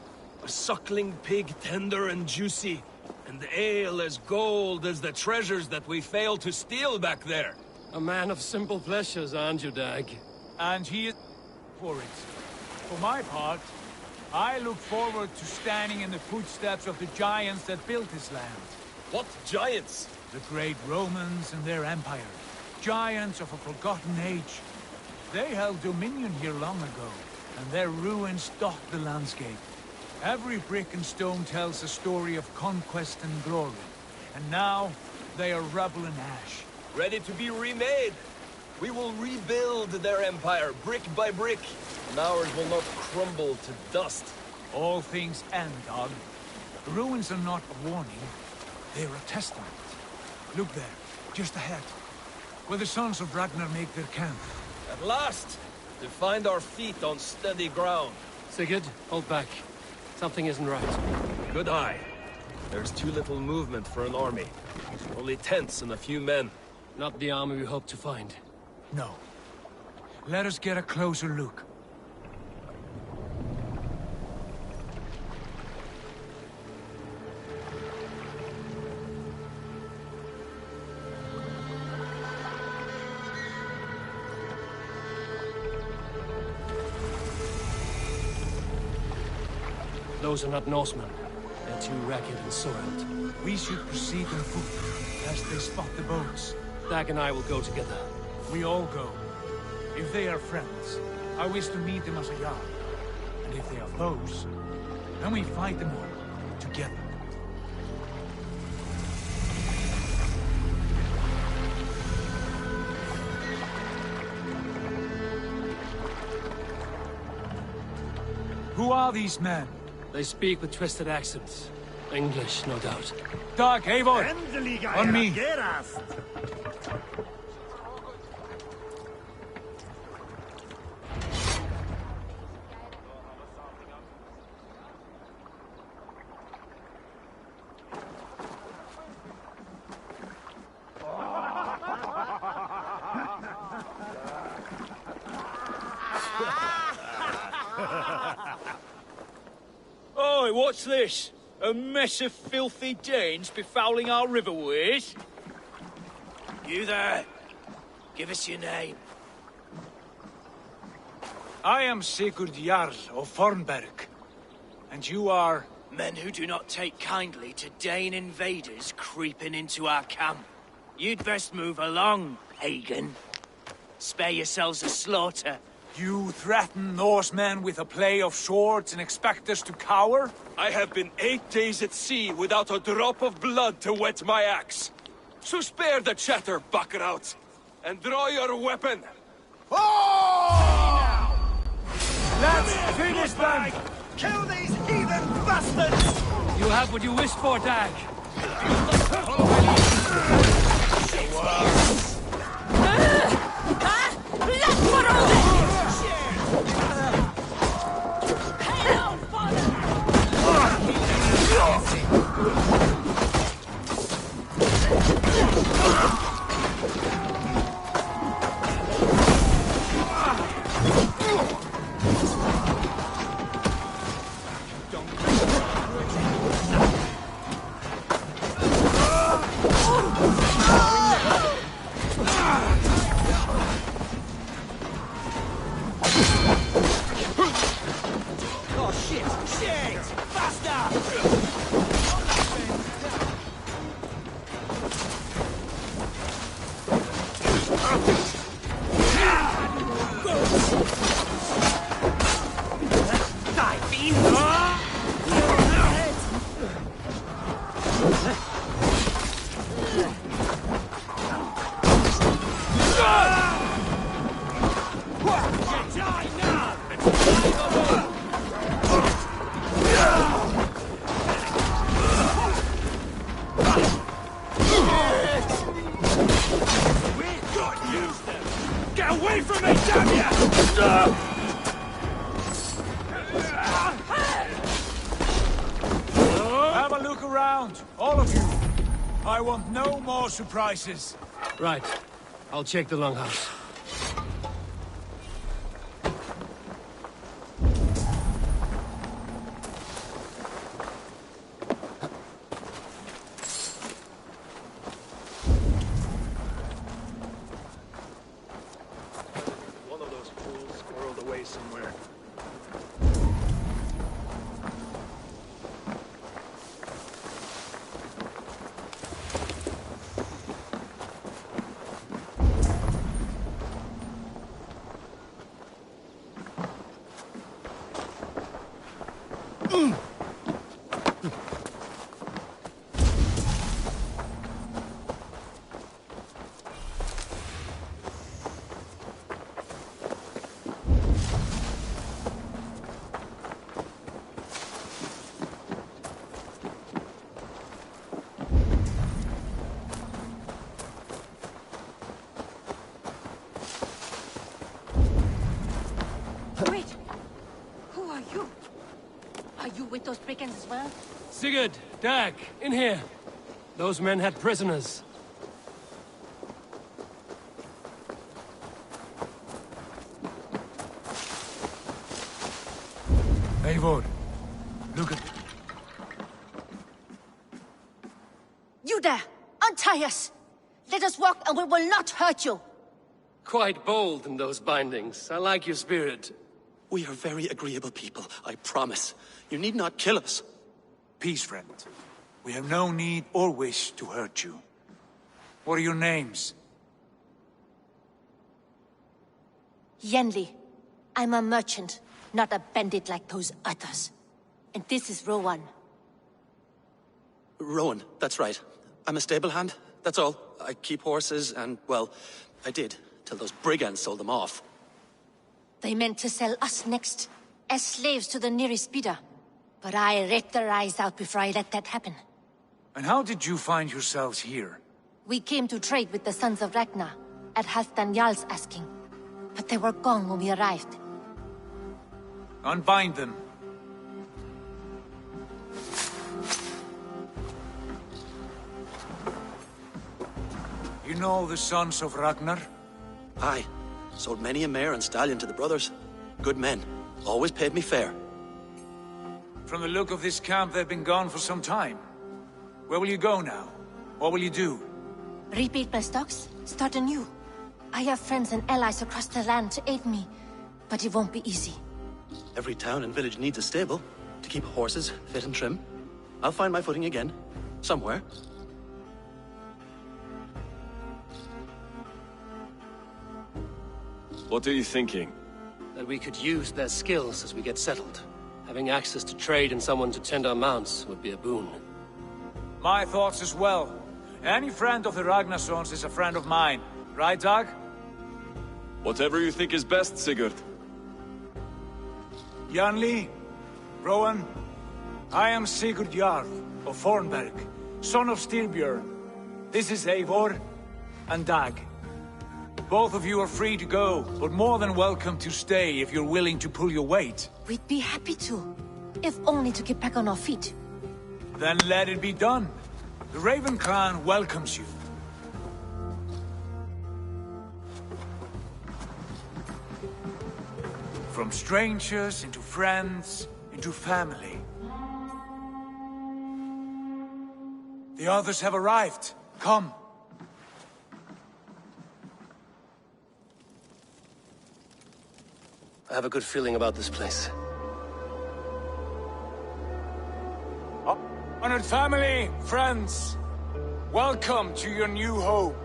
A suckling pig, tender and juicy. And the ale as gold as the treasures that we failed to steal back there. A man of simple pleasures, aren't you, Dag? And he is for it. For my part, I look forward to standing in the footsteps of the giants that built this land. What giants? The great Romans and their empire. Giants of a forgotten age. They held dominion here long ago, and their ruins dot the landscape. Every brick and stone tells a story of conquest and glory. And now, they are rubble and ash. Ready to be remade. We will rebuild their empire, brick by brick. And ours will not crumble to dust. All things end, Dog. The ruins are not a warning. They're a testament. Look there, just ahead. Where the sons of Ragnar make their camp. At last! To find our feet on steady ground. Sigurd, hold back. Something isn't right. Good eye. There's too little movement for an army. Only tents and a few men. Not the army we hope to find. No. Let us get a closer look. Those are not Norsemen. They're too ragged and soiled. We should proceed on foot, lest they spot the boats. Dag and I will go together. We all go. If they are friends, I wish to meet them as a Jarl. And if they are foes, then we fight them all, together. Who are these men? They speak with twisted accents. English, no doubt. Dag, Eivor! On me! Oi, what's this? A mess of filthy Danes befouling our riverways? You there? Give us your name. I am Sigurd Jarl of Fornberg. And you are... Men who do not take kindly to Dane invaders creeping into our camp. You'd best move along, Hagen. Spare yourselves a slaughter. You threaten Norsemen with a play of swords and expect us to cower? I have been 8 days at sea without a drop of blood to wet my axe. So spare the chatter, Buckerout, and draw your weapon. Oh! Let's finish them! Kill these heathen bastards! You have what you wished for, Dag. Let's put all this! Have a look around, all of you. I want no more surprises. Right. I'll check the longhouse. those brigands as well? Sigurd, Dag, in here. Those men had prisoners. Eivor, look at... You there! Untie us! Let us walk and we will not hurt you! Quite bold in those bindings. I like your spirit. We are very agreeable people, I promise. You need not kill us. Peace, friend. We have no need or wish to hurt you. What are your names? Yenli. I'm a merchant, not a bandit like those others. And this is Rowan. Rowan, that's right. I'm a stable hand, that's all. I keep horses and, well, I did, till those brigands sold them off. They meant to sell us next, as slaves to the nearest bidder. But I ripped their eyes out before I let that happen. And how did you find yourselves here? We came to trade with the Sons of Ragnar, at Halfdan Jarl's asking. But they were gone when we arrived. Unbind them. You know the Sons of Ragnar? Aye. Sold many a mare and stallion to the brothers. Good men. Always paid me fair. From the look of this camp, they've been gone for some time. Where will you go now? What will you do? Rebuild my stocks, start anew. I have friends and allies across the land to aid me, but it won't be easy. Every town and village needs a stable to keep horses fit and trim. I'll find my footing again. Somewhere. What are you thinking? That we could use their skills as we get settled. Having access to trade and someone to tend our mounts would be a boon. My thoughts as well. Any friend of the Ragnarsons is a friend of mine. Right, Dag? Whatever you think is best, Sigurd. Janli, Rowan, I am Sigurd Jarl of Fornberg, son of Styrbjörn. This is Eivor and Dag. Both of you are free to go, but more than welcome to stay if you're willing to pull your weight. We'd be happy to, if only to get back on our feet. Then let it be done. The Raven Clan welcomes you. From strangers into friends, into family. The others have arrived. Come. I have a good feeling about this place. Honored family, friends, welcome to your new home.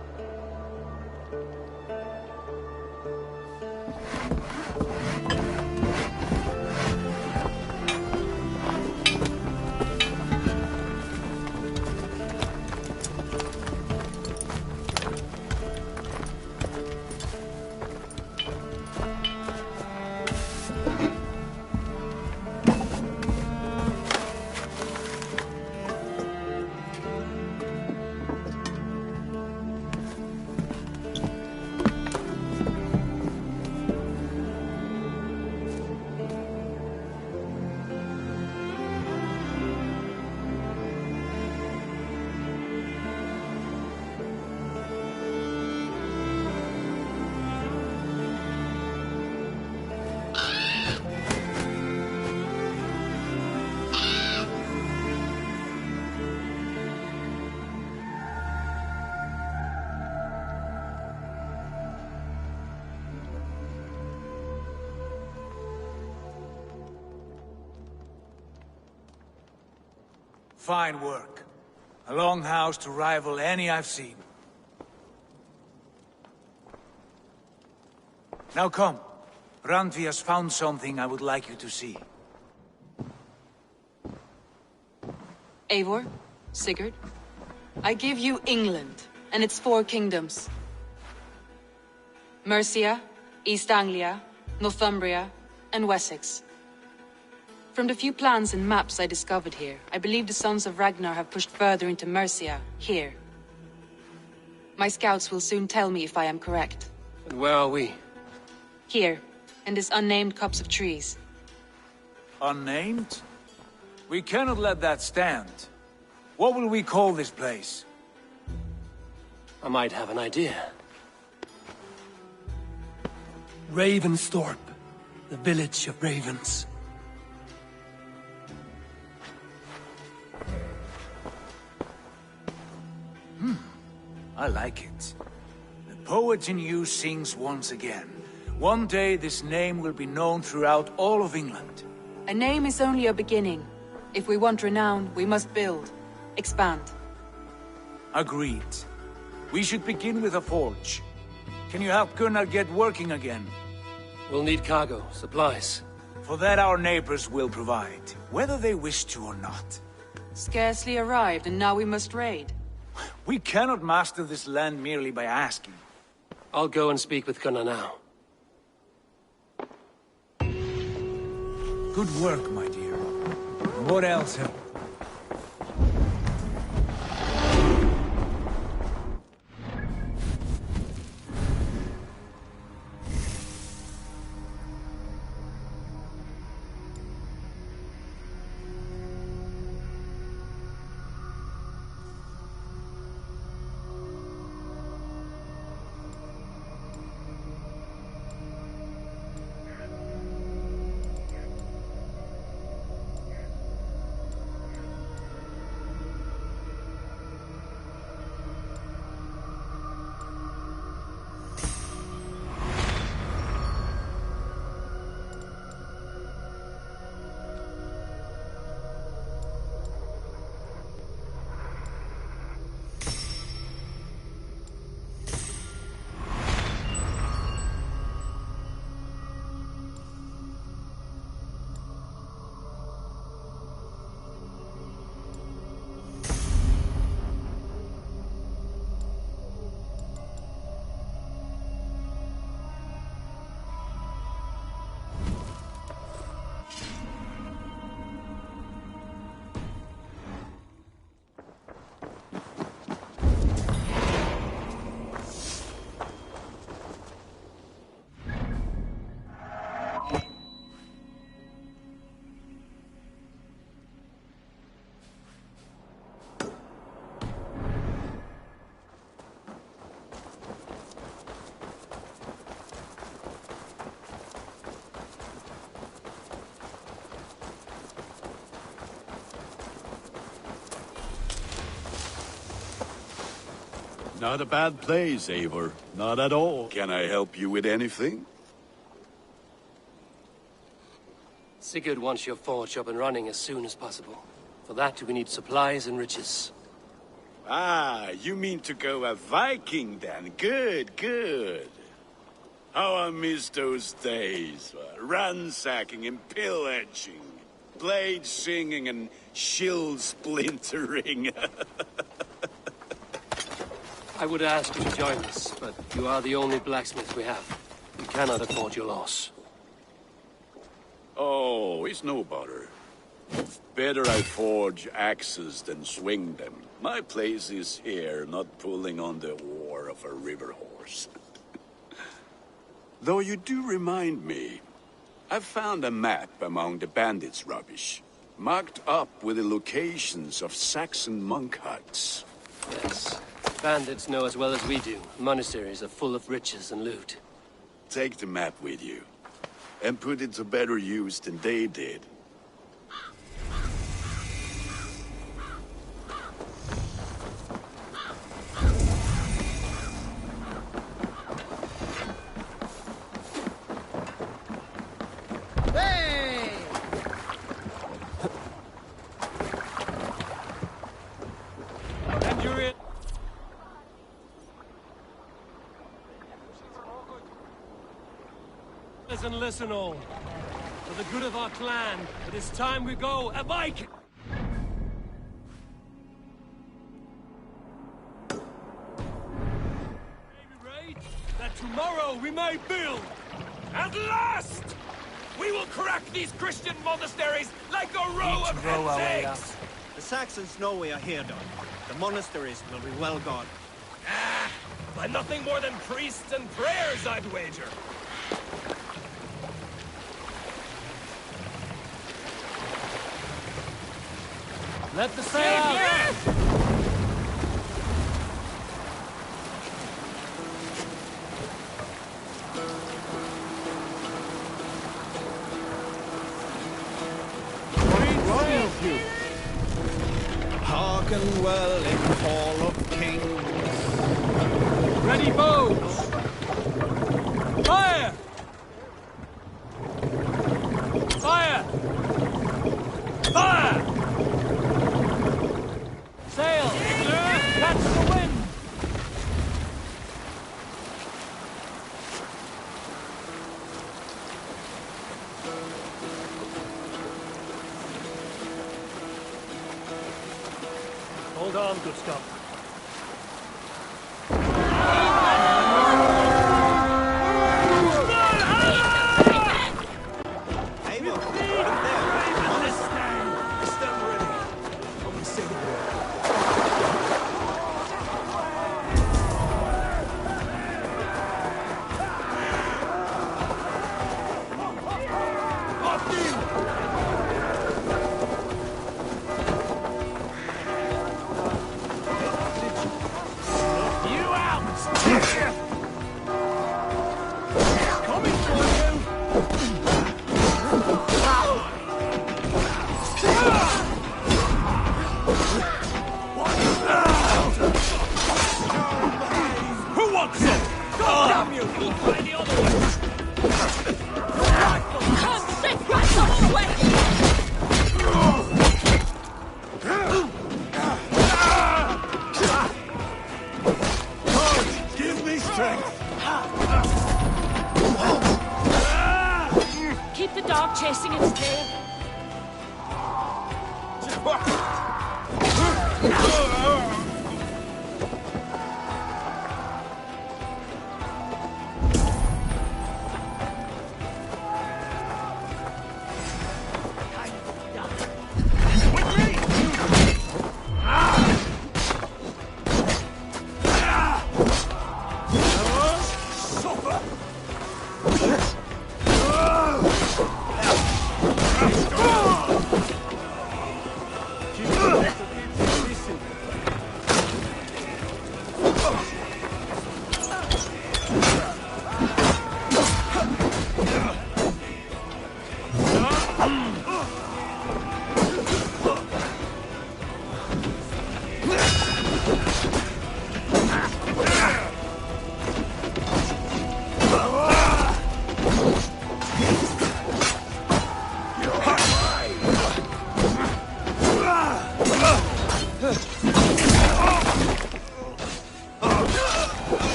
Fine work. A longhouse to rival any I've seen. Now come. Randvi has found something I would like you to see. Eivor, Sigurd, I give you England and its 4 kingdoms. Mercia, East Anglia, Northumbria, and Wessex. From the few plans and maps I discovered here, I believe the Sons of Ragnar have pushed further into Mercia, here. My scouts will soon tell me if I am correct. And where are we? Here, in this unnamed copse of trees. Unnamed? We cannot let that stand. What will we call this place? I might have an idea. Ravensthorpe, the village of ravens. I like it. The poet in you sings once again. One day this name will be known throughout all of England. A name is only a beginning. If we want renown, we must build. Expand. Agreed. We should begin with a forge. Can you help Gunnar get working again? We'll need cargo, supplies. For that our neighbors will provide, whether they wish to or not. Scarcely arrived, and now we must raid. We cannot master this land merely by asking. I'll go and speak with Gunnar now. Good work, my dear. What else have... Not a bad place, Eivor. Not at all. Can I help you with anything? Sigurd wants your forge up and running as soon as possible. For that, we need supplies and riches. Ah, you mean to go a Viking then? Good, good. How I miss those days. Ransacking and pillaging. Blade singing and shield splintering. I would ask you to join us, but you are the only blacksmith we have. We cannot afford your loss. Oh, it's no bother. Better I forge axes than swing them. My place is here, not pulling on the war of a river horse. Though you do remind me, I found a map among the bandits' rubbish, marked up with the locations of Saxon monk huts. Yes. Bandits know as well as we do. Monasteries are full of riches and loot. Take the map with you, and put it to better use than they did. Hey! And you're in. And listen all. For the good of our clan, it is time we go a Viking! That tomorrow we may build! At last! We will crack these Christian monasteries like a row of hen's eggs! The Saxons know we are here, Don. The monasteries will be well guarded. Ah! By nothing more than priests and prayers, I'd wager! Let the sail out! Hearken well in Hall of Kings. Ready bows! Fire! Fire! Fire! Sail! Catch the wind! Hold on, Gustav. Keep the dog chasing its tail.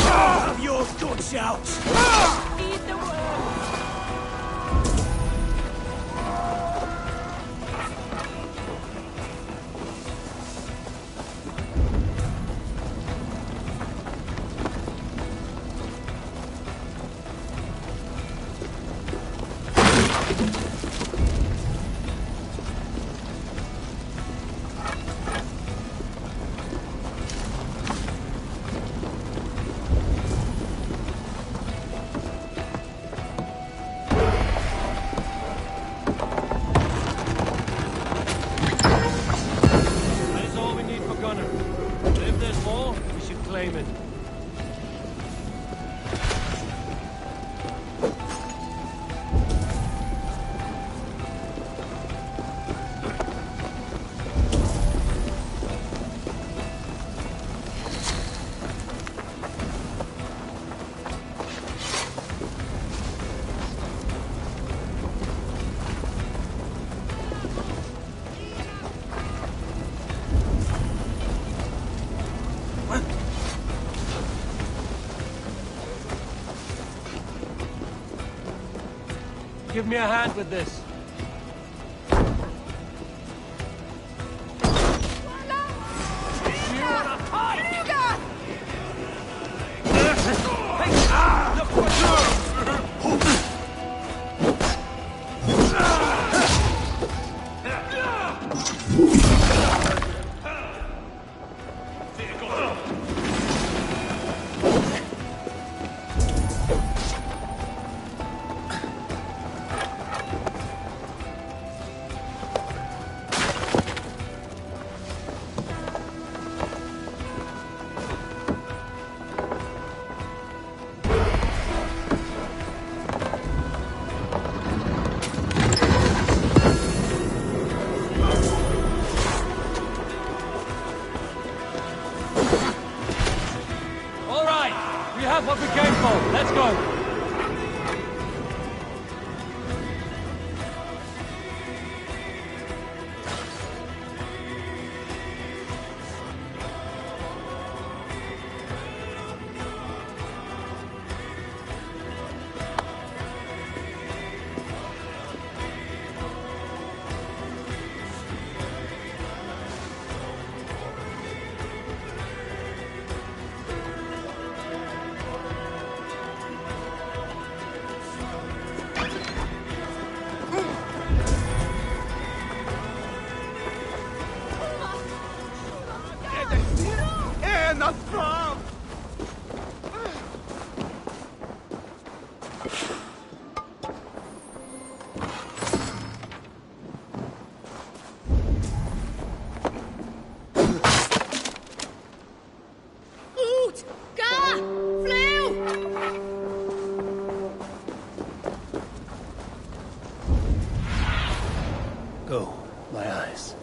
Have your guts out! Heed the word! Give me a hand with this. Eivor, let's go! Go, my eyes.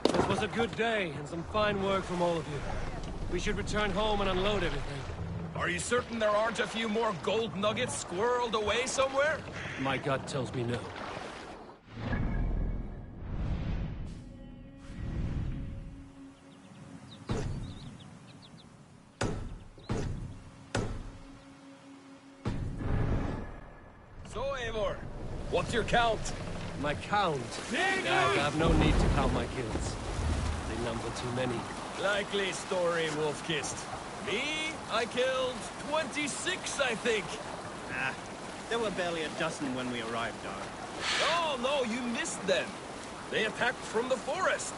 This was a good day, and some fine work from all of you. We should return home and unload everything. Are you certain there aren't a few more gold nuggets squirreled away somewhere? My gut tells me no. So, Eivor, what's your count? My count? I have no need to count my kills. They number too many. Likely story, Wolf-Kissed. Me, I killed 26, I think. Ah, there were barely a dozen when we arrived, Dar. Oh, no, you missed them. They attacked from the forest.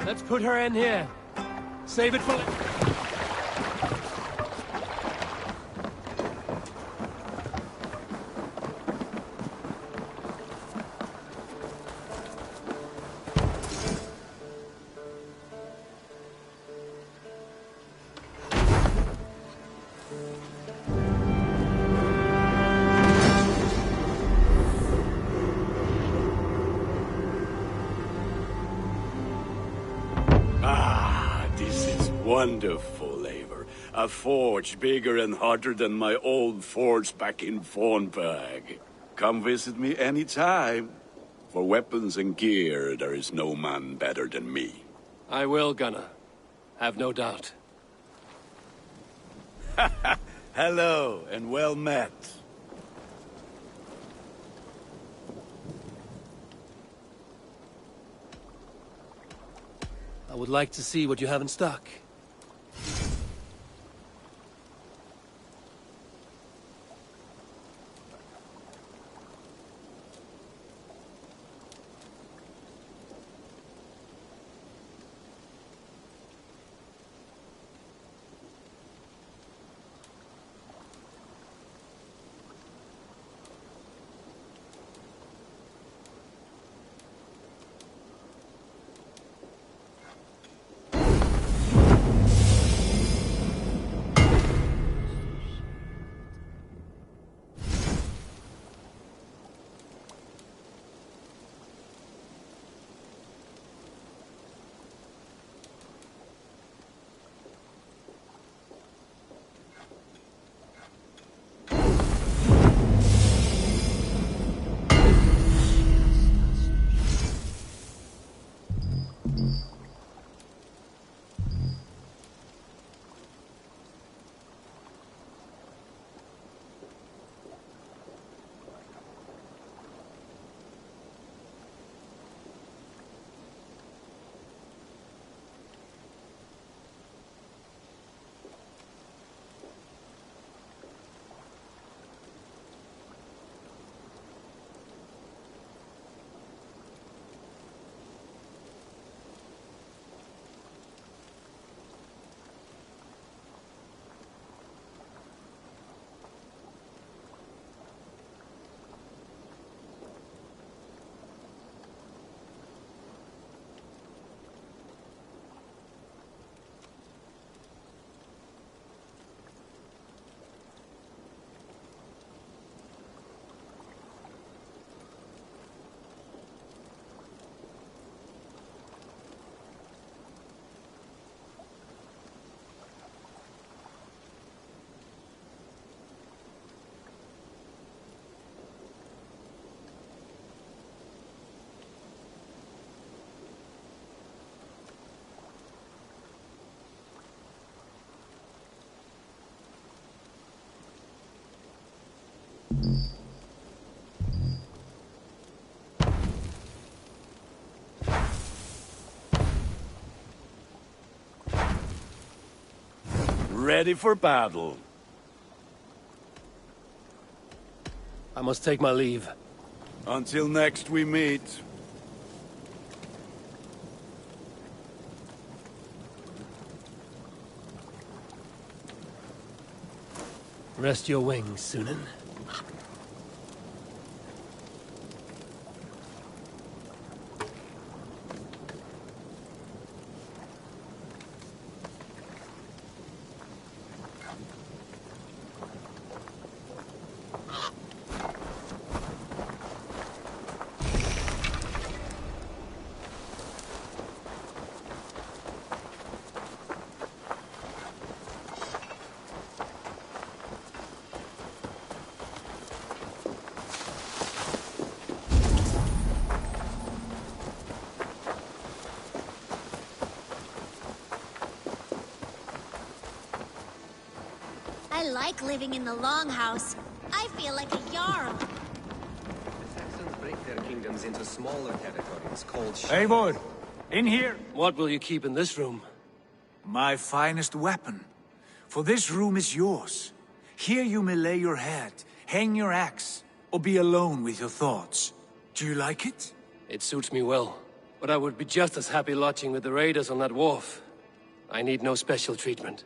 Let's put her in here. Save it for... Wonderful, Eivor. A forge bigger and hotter than my old forge back in Fornburg. Come visit me anytime. For weapons and gear, there is no man better than me. I will, Gunnar. Have no doubt. Hello, and well met. I would like to see what you have in stock. Ready for battle. I must take my leave. Until next we meet. Rest your wings, Sunan. I like living in the Longhouse. I feel like a Jarl. The Saxons break their kingdoms into smaller territories called Eivor, in here. What will you keep in this room? My finest weapon. For this room is yours. Here you may lay your head, hang your axe, or be alone with your thoughts. Do you like it? It suits me well. But I would be just as happy lodging with the raiders on that wharf. I need no special treatment.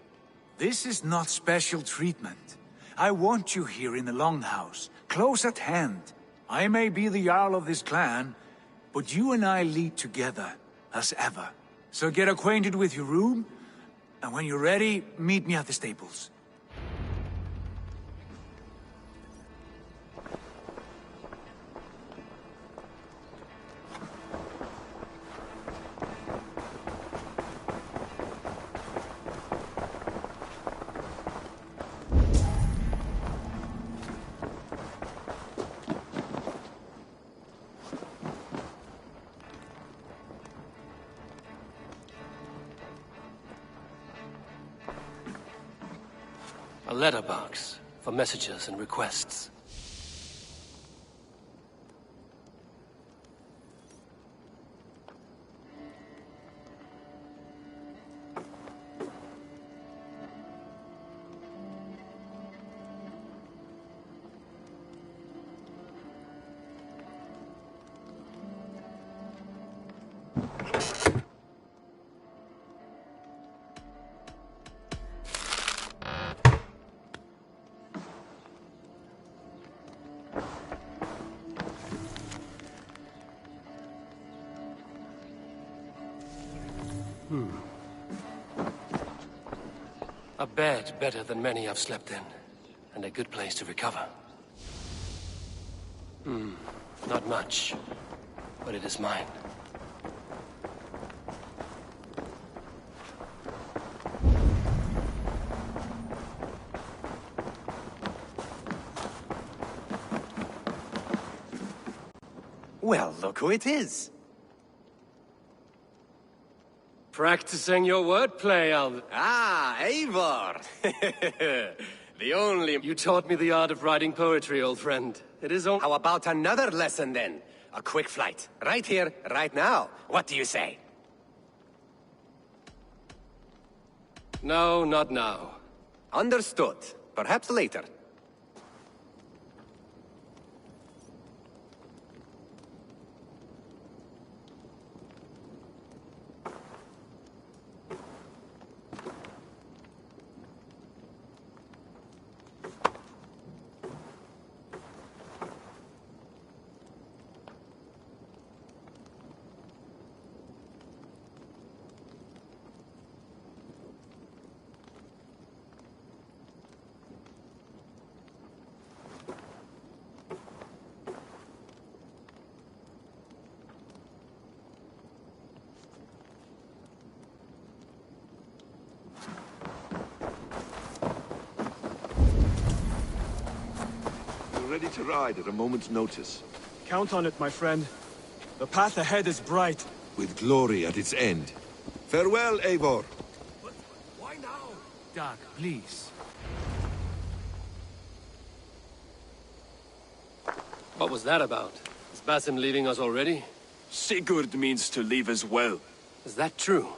This is not special treatment. I want you here in the Longhouse, close at hand. I may be the Jarl of this clan, but you and I lead together, as ever. So get acquainted with your room, and when you're ready, meet me at the stables. A letterbox for messages and requests. A bed better than many I've slept in, and a good place to recover. Not much, but it is mine. Well, look who it is. Practicing your wordplay, Alv. Ah, Eivor! The only... You taught me the art of writing poetry, old friend. It is all... How about another lesson, then? A quick flight. Right here, right now. What do you say? No, not now. Understood. Perhaps later. Ready to ride at a moment's notice. Count on it, my friend. The path ahead is bright. With glory at its end. Farewell, Eivor. But why now? Dag, please. What was that about? Is Basim leaving us already? Sigurd means to leave as well. Is that true?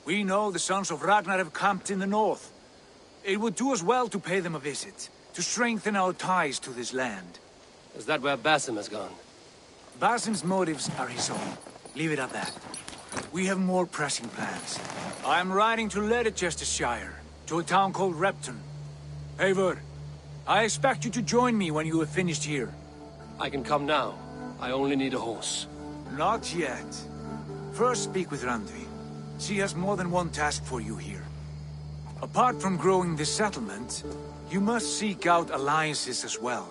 We know the Sons of Ragnar have camped in the north. It would do us well to pay them a visit, to strengthen our ties to this land. Is that where Basim has gone? Basim's motives are his own. Leave it at that. We have more pressing plans. I am riding to Leicestershire, to a town called Repton. Eivor, I expect you to join me when you have finished here. I can come now. I only need a horse. Not yet. First speak with Randvi. She has more than one task for you here. Apart from growing this settlement, you must seek out alliances as well.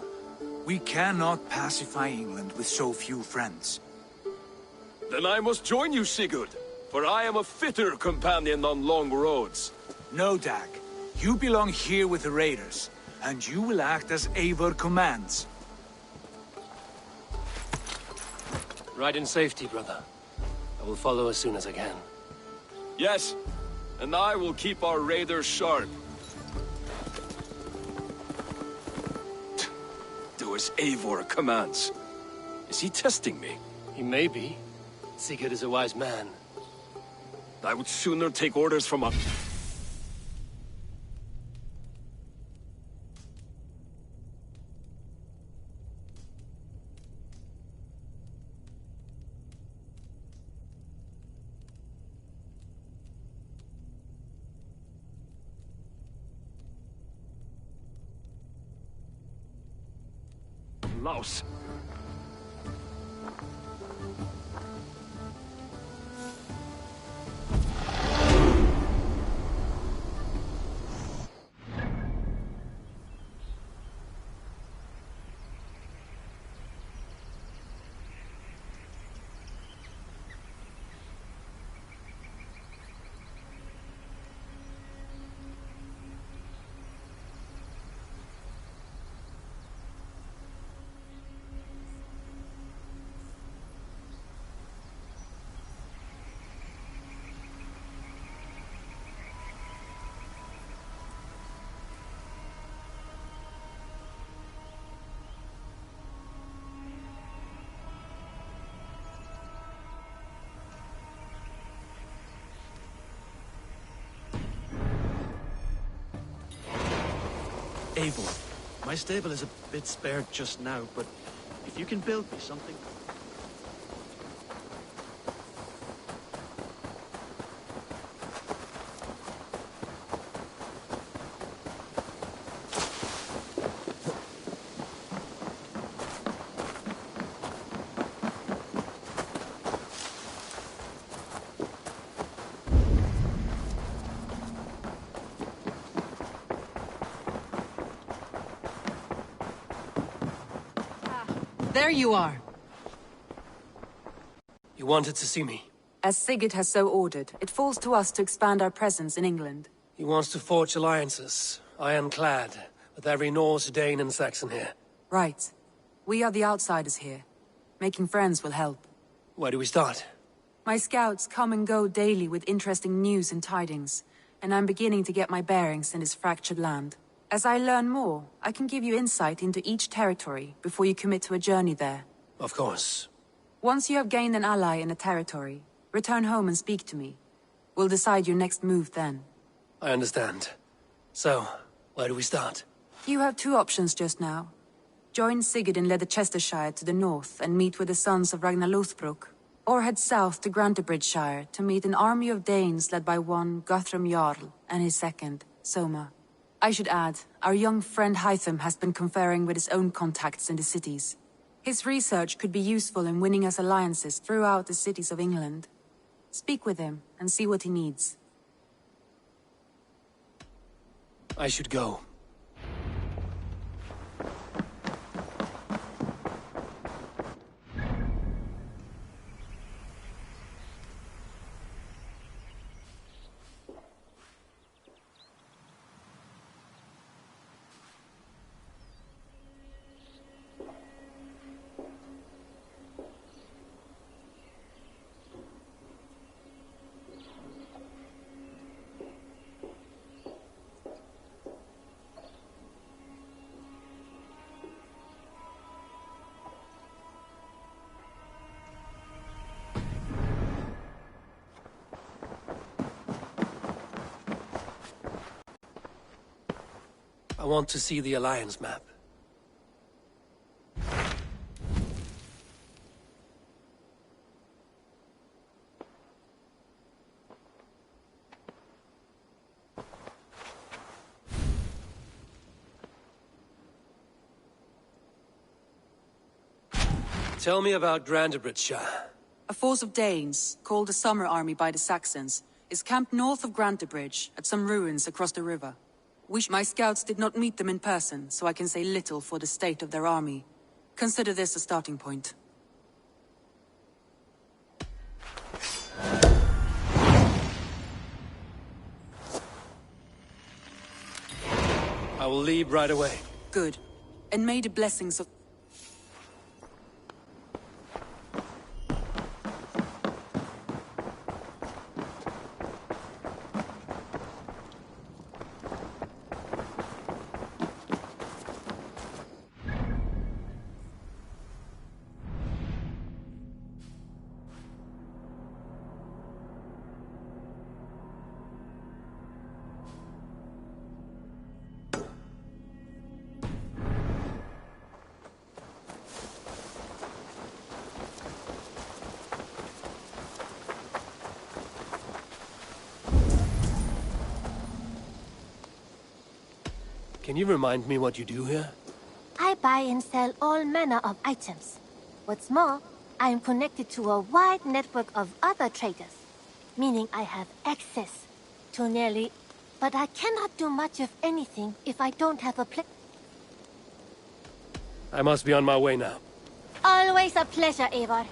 We cannot pacify England with so few friends. Then I must join you, Sigurd, for I am a fitter companion on long roads. No, Dag. You belong here with the raiders, and you will act as Eivor commands. Ride in safety, brother. I will follow as soon as I can. Yes, and I will keep our raiders sharp. Do as Eivor commands. Is he testing me? He may be. Sigurd is a wise man. I would sooner take orders from a... louse. Eivor, my stable is a bit spared just now, but if you can build me something... There you are. You wanted to see me? As Sigurd has so ordered, it falls to us to expand our presence in England. He wants to forge alliances, ironclad, with every Norse, Dane, and Saxon here. Right. We are the outsiders here. Making friends will help. Where do we start? My scouts come and go daily with interesting news and tidings, and I'm beginning to get my bearings in this fractured land. As I learn more, I can give you insight into each territory before you commit to a journey there. Of course. Once you have gained an ally in a territory, return home and speak to me. We'll decide your next move then. I understand. So, where do we start? You have two options just now. Join Sigurd in Leicestershire to the north and meet with the sons of Ragnar Lothbrok, or head south to Grantebridgeshire to meet an army of Danes led by one Guthrum Jarl and his second, Soma. I should add, our young friend Hytham has been conferring with his own contacts in the cities. His research could be useful in winning us alliances throughout the cities of England. Speak with him and see what he needs. I should go. I want to see the Alliance map. Tell me about Grantebridgeshire. A force of Danes, called the Summer Army by the Saxons, is camped north of Grantebridge at some ruins across the river. My scouts did not meet them in person, so I can say little for the state of their army. Consider this a starting point. I will leave right away. Good. And may the blessings of... Can you remind me what you do here? I buy and sell all manner of items. What's more, I am connected to a wide network of other traders, meaning I have access to nearly... But I cannot do much of anything if I don't have a place. I must be on my way now. Always a pleasure, Eivor.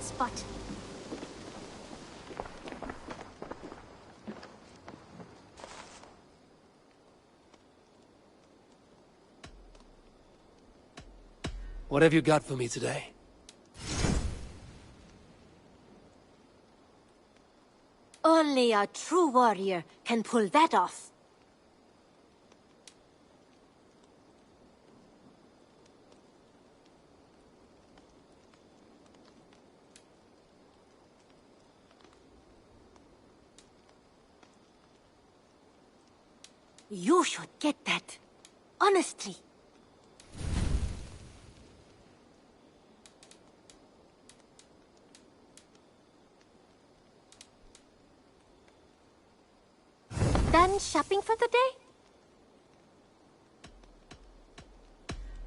Spot. What have you got for me today? Only a true warrior can pull that off. You should get that. Honestly. Done shopping for the day?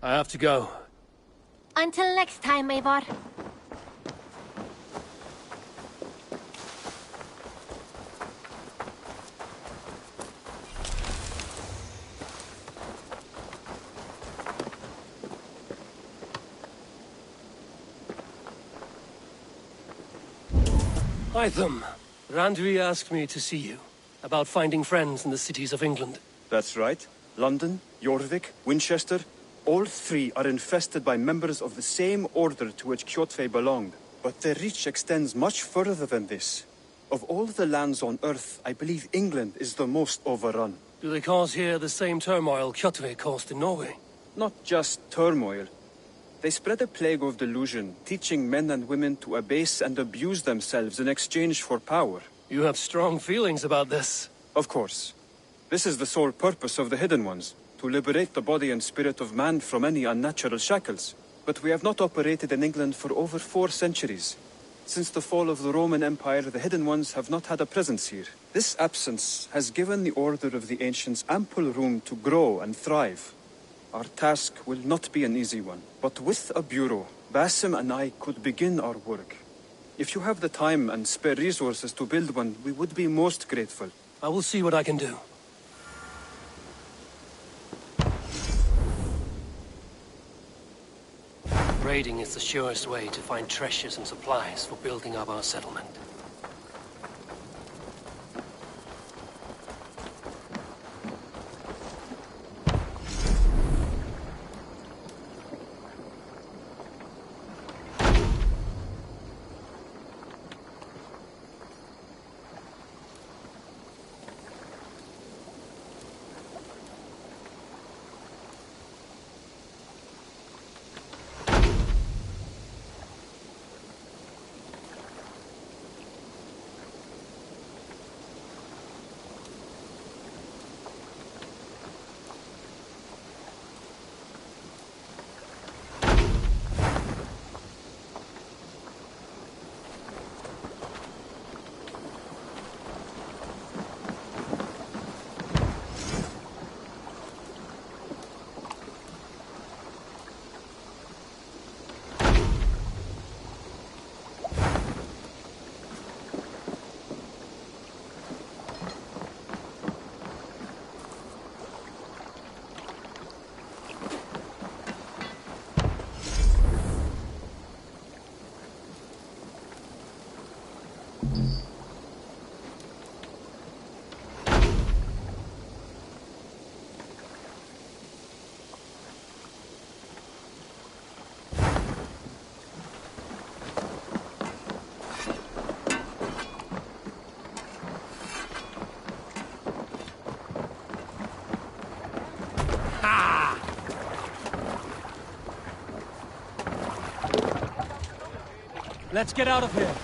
I have to go. Until next time, Eivor. Hytham, Randvi asked me to see you about finding friends in the cities of England. That's right. London, Jorvik, Winchester, all three are infested by members of the same order to which Kjotve belonged. But their reach extends much further than this. Of all the lands on Earth, I believe England is the most overrun. Do they cause here the same turmoil Kjotve caused in Norway? Not just turmoil. They spread a plague of delusion, teaching men and women to abase and abuse themselves in exchange for power. You have strong feelings about this. Of course. This is the sole purpose of the Hidden Ones, to liberate the body and spirit of man from any unnatural shackles. But we have not operated in England for over 4 centuries. Since the fall of the Roman Empire, the Hidden Ones have not had a presence here. This absence has given the Order of the Ancients ample room to grow and thrive. Our task will not be an easy one, but with a bureau, Basim and I could begin our work. If you have the time and spare resources to build one, we would be most grateful. I will see what I can do. Raiding is the surest way to find treasures and supplies for building up our settlement. Let's get out of here.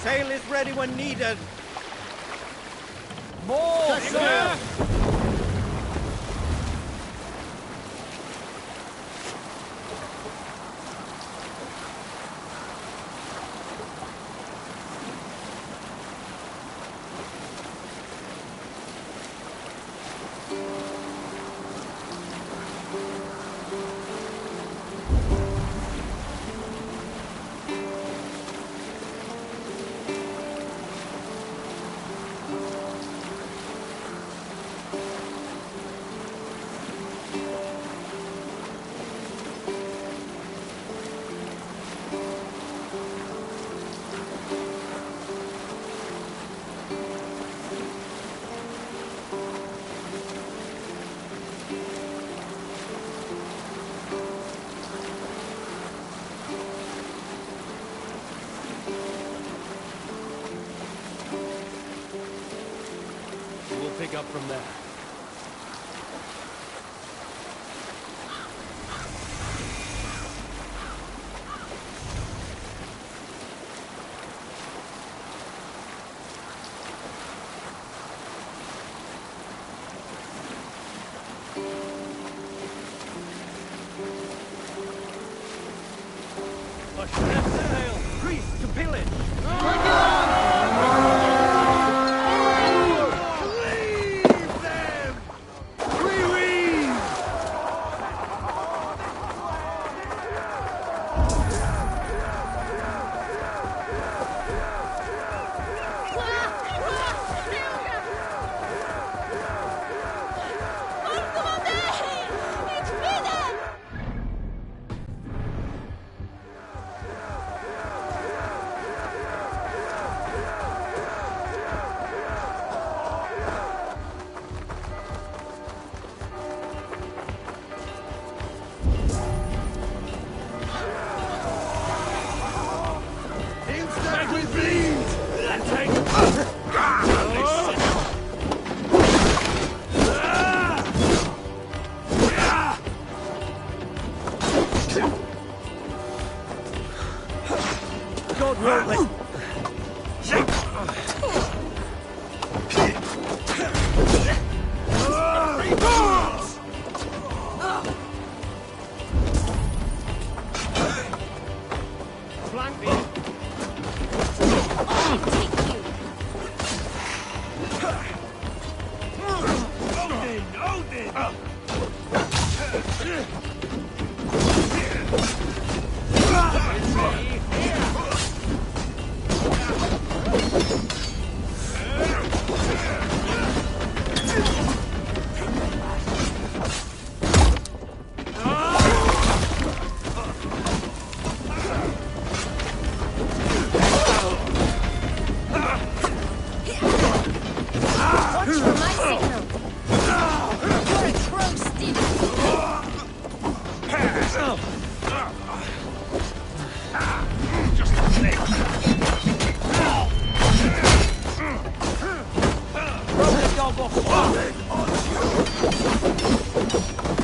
Sail is ready when needed. More! Yes, sir. Pick up from there.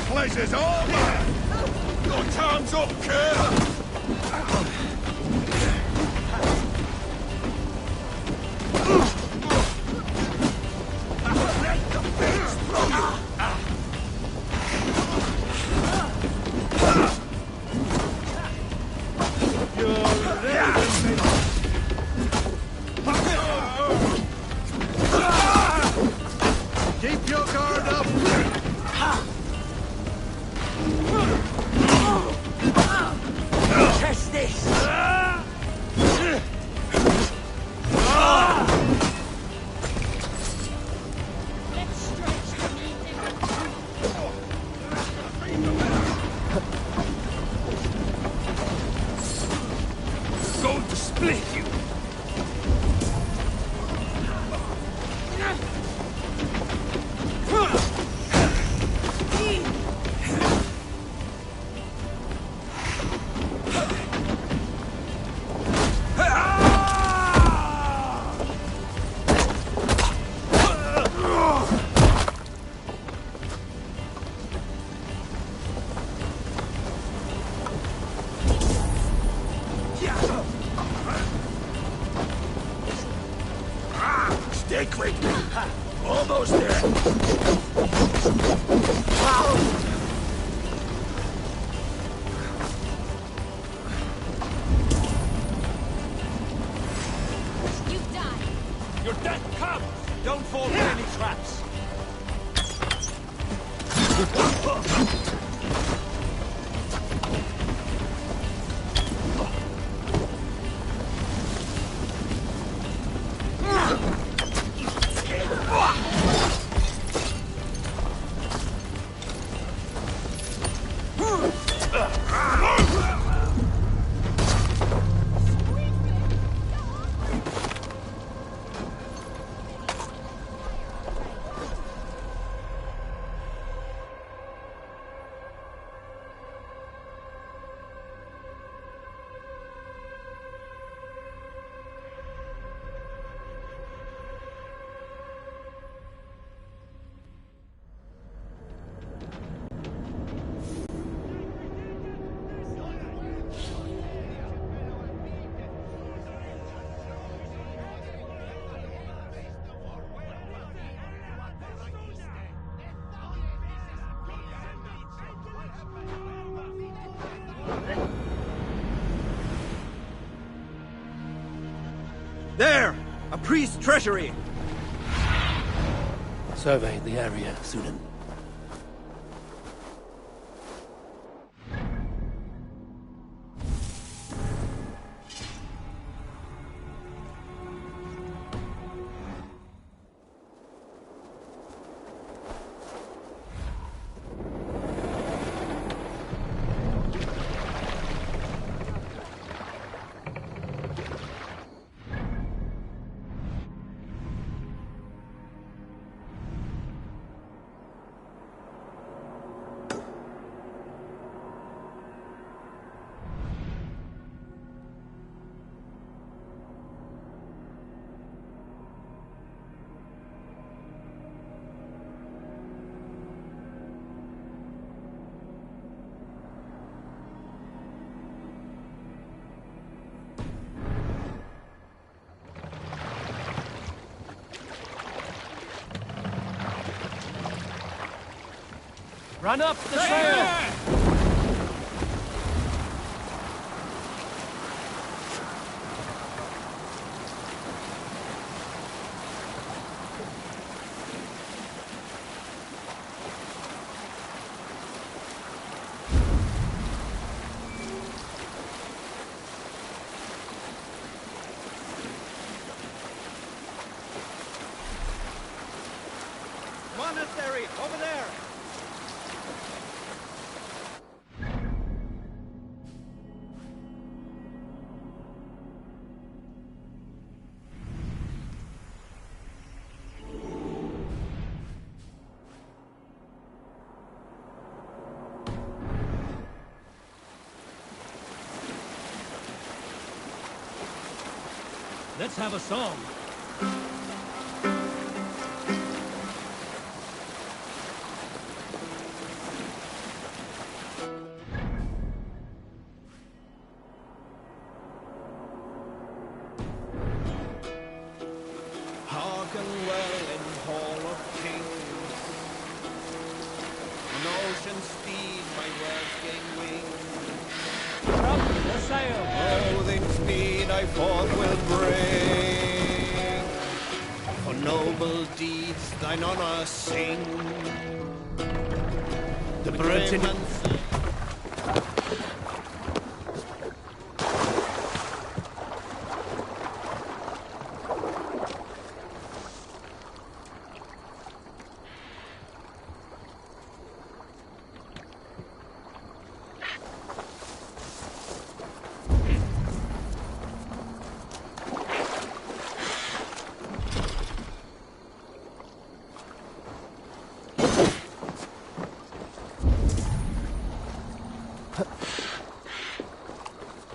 Places over! Your time's up, kid! Keep your guard up! Test this! Going to split you! Stay quick! Almost there! You die! You're dead! Come! Don't fall in any traps! There! A priest's treasury! Survey the area, Sunan. Run up the trail! Lannisteri, over there! Let's have a song. Hearken well in Hall of Kings. On ocean speed my words gain wings. Up the sail! Loathing speed I forth will bring. For noble deeds thine honor sing. The brave and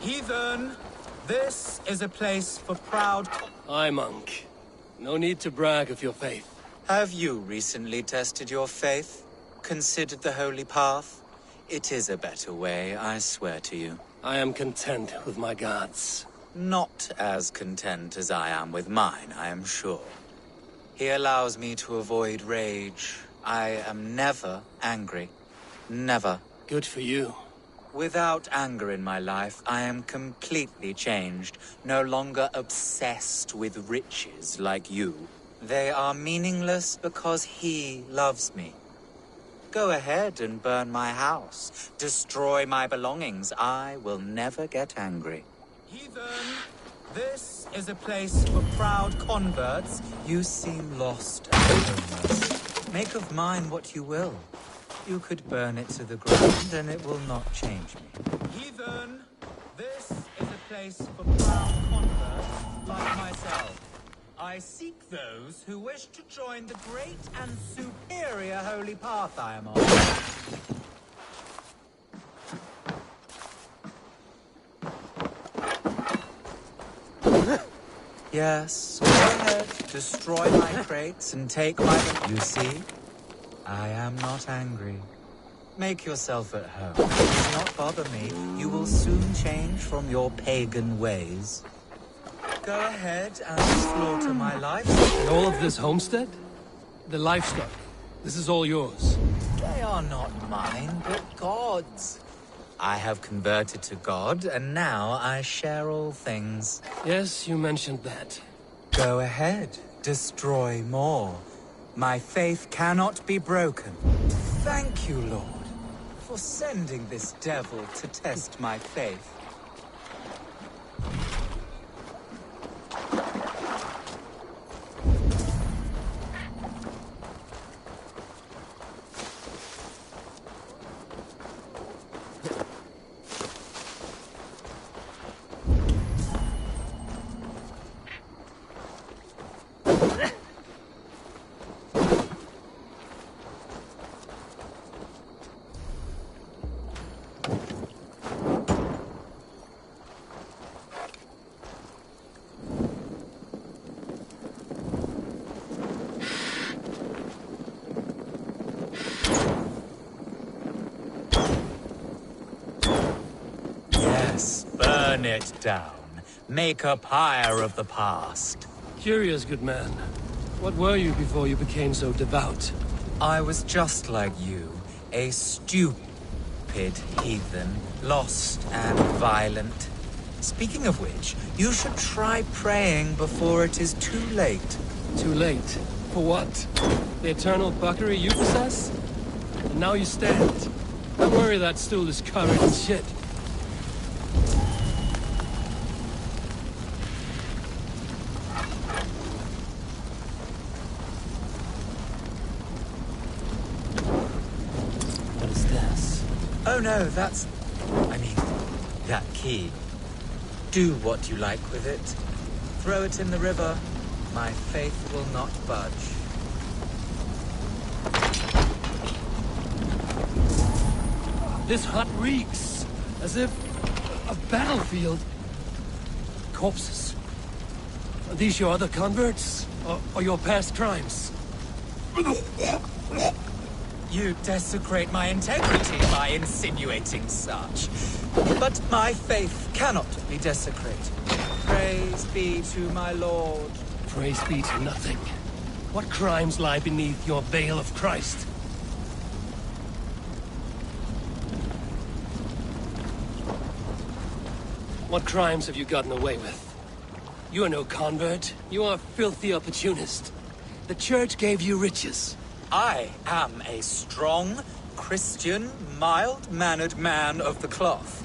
Heathen, this is a place for proud... Aye, monk. No need to brag of your faith. Have you recently tested your faith? Considered the holy path? It is a better way, I swear to you. I am content with my gods. Not as content as I am with mine, I am sure. He allows me to avoid rage. I am never angry. Never. Good for you. Without anger in my life, I am completely changed. No longer obsessed with riches like you. They are meaningless because he loves me. Go ahead and burn my house. Destroy my belongings. I will never get angry. Heathen, this is a place for proud converts. You seem lost and homeless. Make of mine what you will. You could burn it to the ground and it will not change me. Heathen, this is a place for proud converts like myself. I seek those who wish to join the great and superior holy path I am on. Yes, go ahead. Destroy my crates and take my... You see? I am not angry. Make yourself at home. Do not bother me. You will soon change from your pagan ways. Go ahead and slaughter my livestock. And all of this homestead? The livestock. This is all yours. They are not mine, but God's. I have converted to God, and now I share all things. Yes, you mentioned that. Go ahead. Destroy more. My faith cannot be broken. Thank you, Lord, for sending this devil to test my faith. Burn it down. Make a pyre of the past. Curious, good man. What were you before you became so devout? I was just like you, a stupid heathen, lost and violent. Speaking of which, you should try praying before it is too late. Too late? For what? The eternal buckery you possess? And now you stand. I worry that stool is covered in shit. Oh no, that's... I mean, that key. Do what you like with it. Throw it in the river. My faith will not budge. This hut reeks, as if a battlefield. Corpses. Are these your other converts? Or your past crimes? You desecrate my integrity by insinuating such. But my faith cannot be desecrated. Praise be to my lord. Praise be to nothing. What crimes lie beneath your veil of Christ? What crimes have you gotten away with? You are no convert. You are a filthy opportunist. The church gave you riches. I am a strong, Christian, mild-mannered man of the cloth.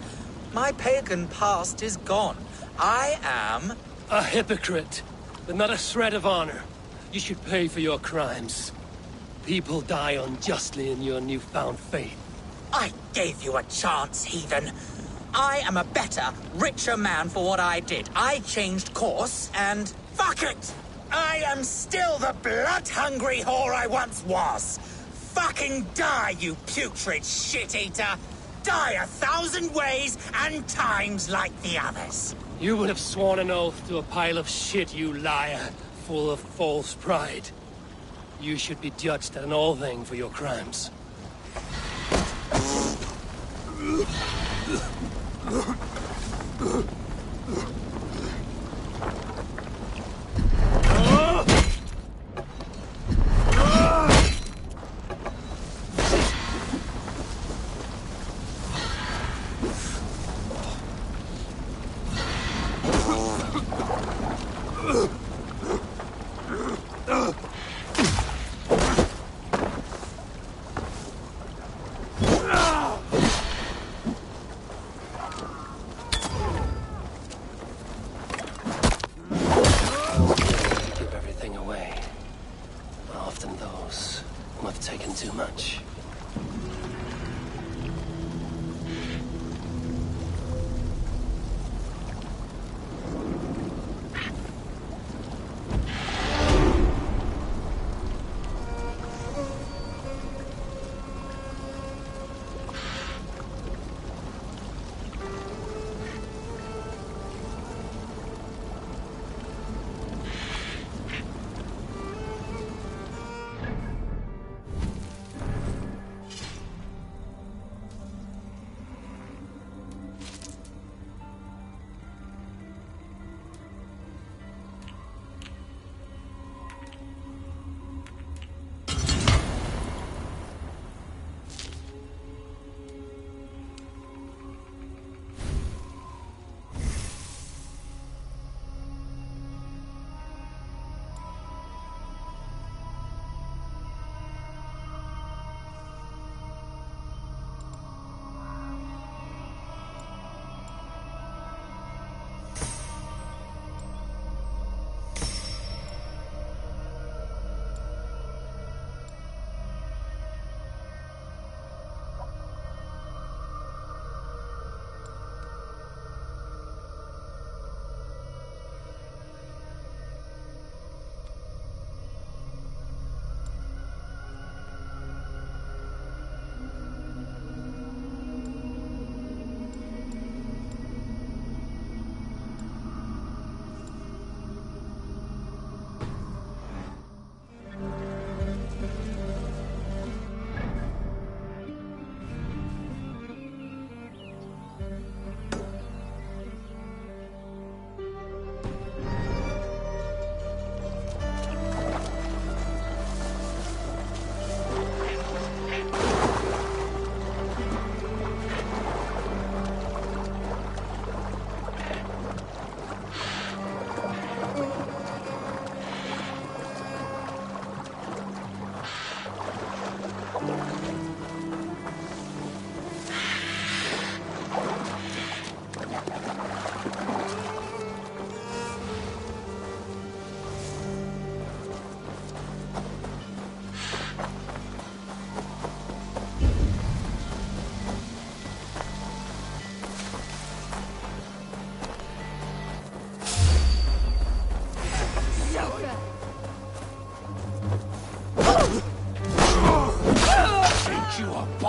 My pagan past is gone. I am... a hypocrite, with not a shred of honor. You should pay for your crimes. People die unjustly in your newfound faith. I gave you a chance, heathen. I am a better, richer man for what I did. I changed course, and... fuck it! I am still the blood-hungry whore I once was. Fucking die, you putrid shit-eater! Die 1,000 ways and times like the others. You would have sworn an oath to a pile of shit, you liar, full of false pride. You should be judged at an all-thing for your crimes.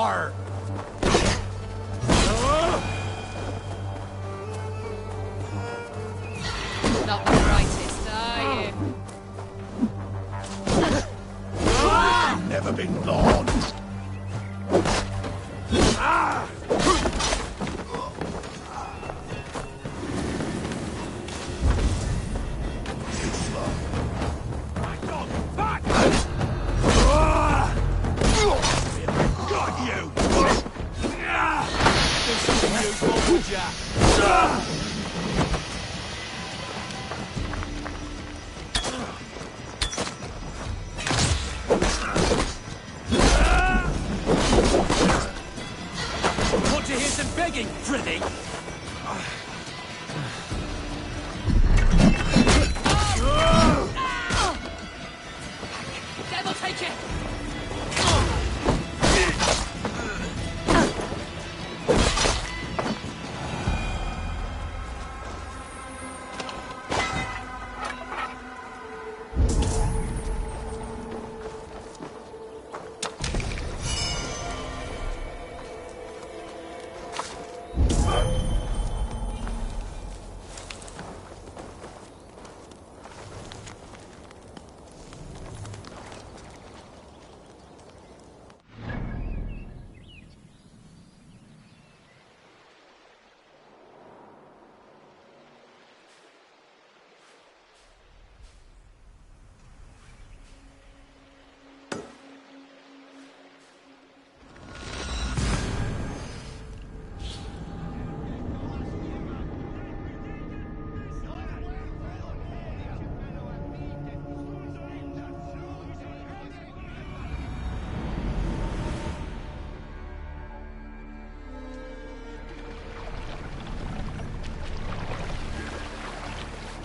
Arr! Not the brightest, are you? Never been born. Want to hear some begging, Freddy? Devil take it!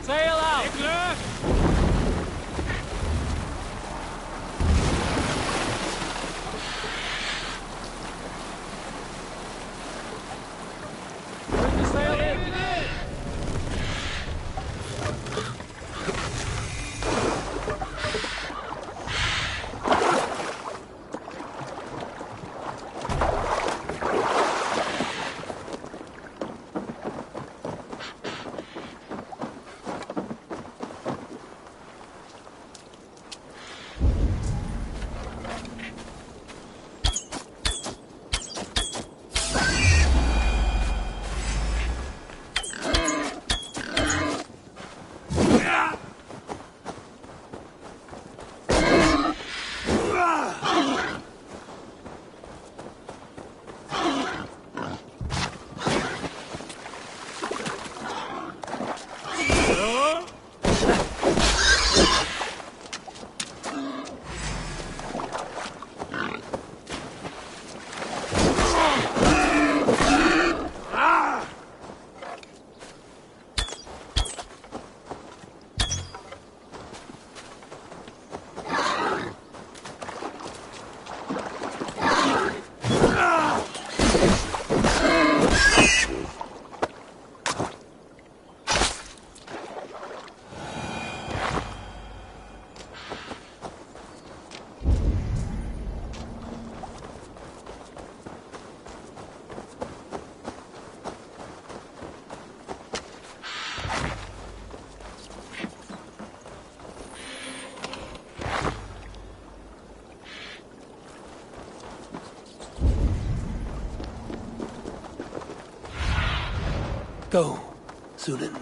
Sail out! Bring the sail in! Go, Sunan.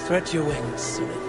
Spread your wings, Surin.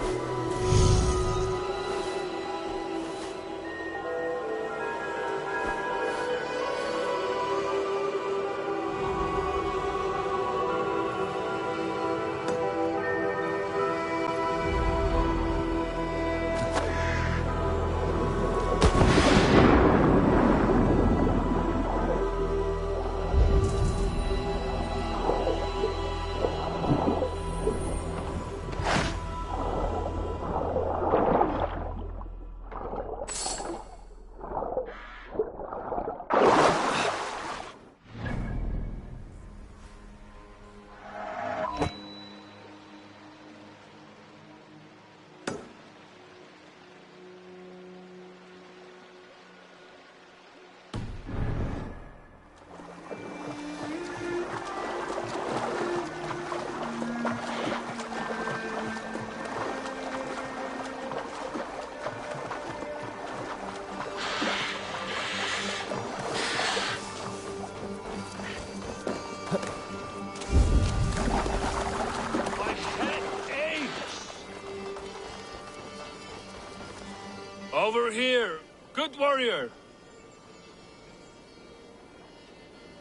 Over here, good warrior.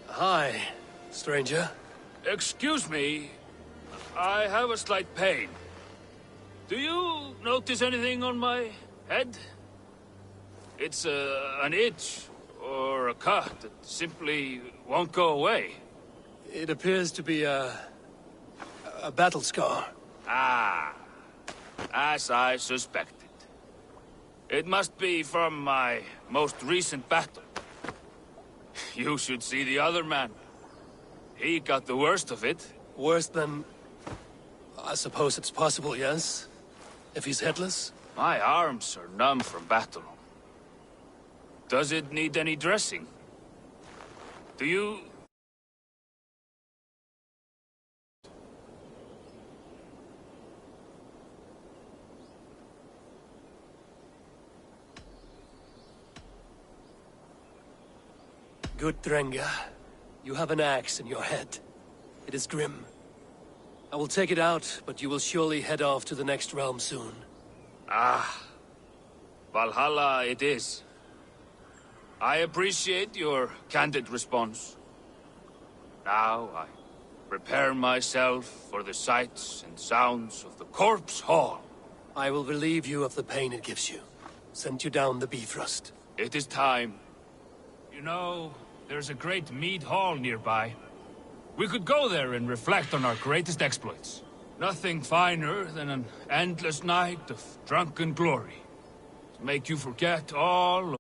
Hi, stranger. Excuse me, I have a slight pain. Do you notice anything on my head? It's an itch or a cut that simply won't go away. It appears to be a battle scar. Ah, as I suspected. It must be from my most recent battle. You should see the other man. He got the worst of it. Worse than... I suppose it's possible, yes? If he's headless? My arms are numb from battle. Does it need any dressing? Do you... Good Drenga. You have an axe in your head. It is grim. I will take it out, but you will surely head off to the next realm soon. Ah. Valhalla it is. I appreciate your candid response. Now I prepare myself for the sights and sounds of the Corpse Hall. I will relieve you of the pain it gives you. Send you down the Bifrost. It is time. You know, there's a great mead hall nearby. We could go there and reflect on our greatest exploits. Nothing finer than an endless night of drunken glory. To make you forget all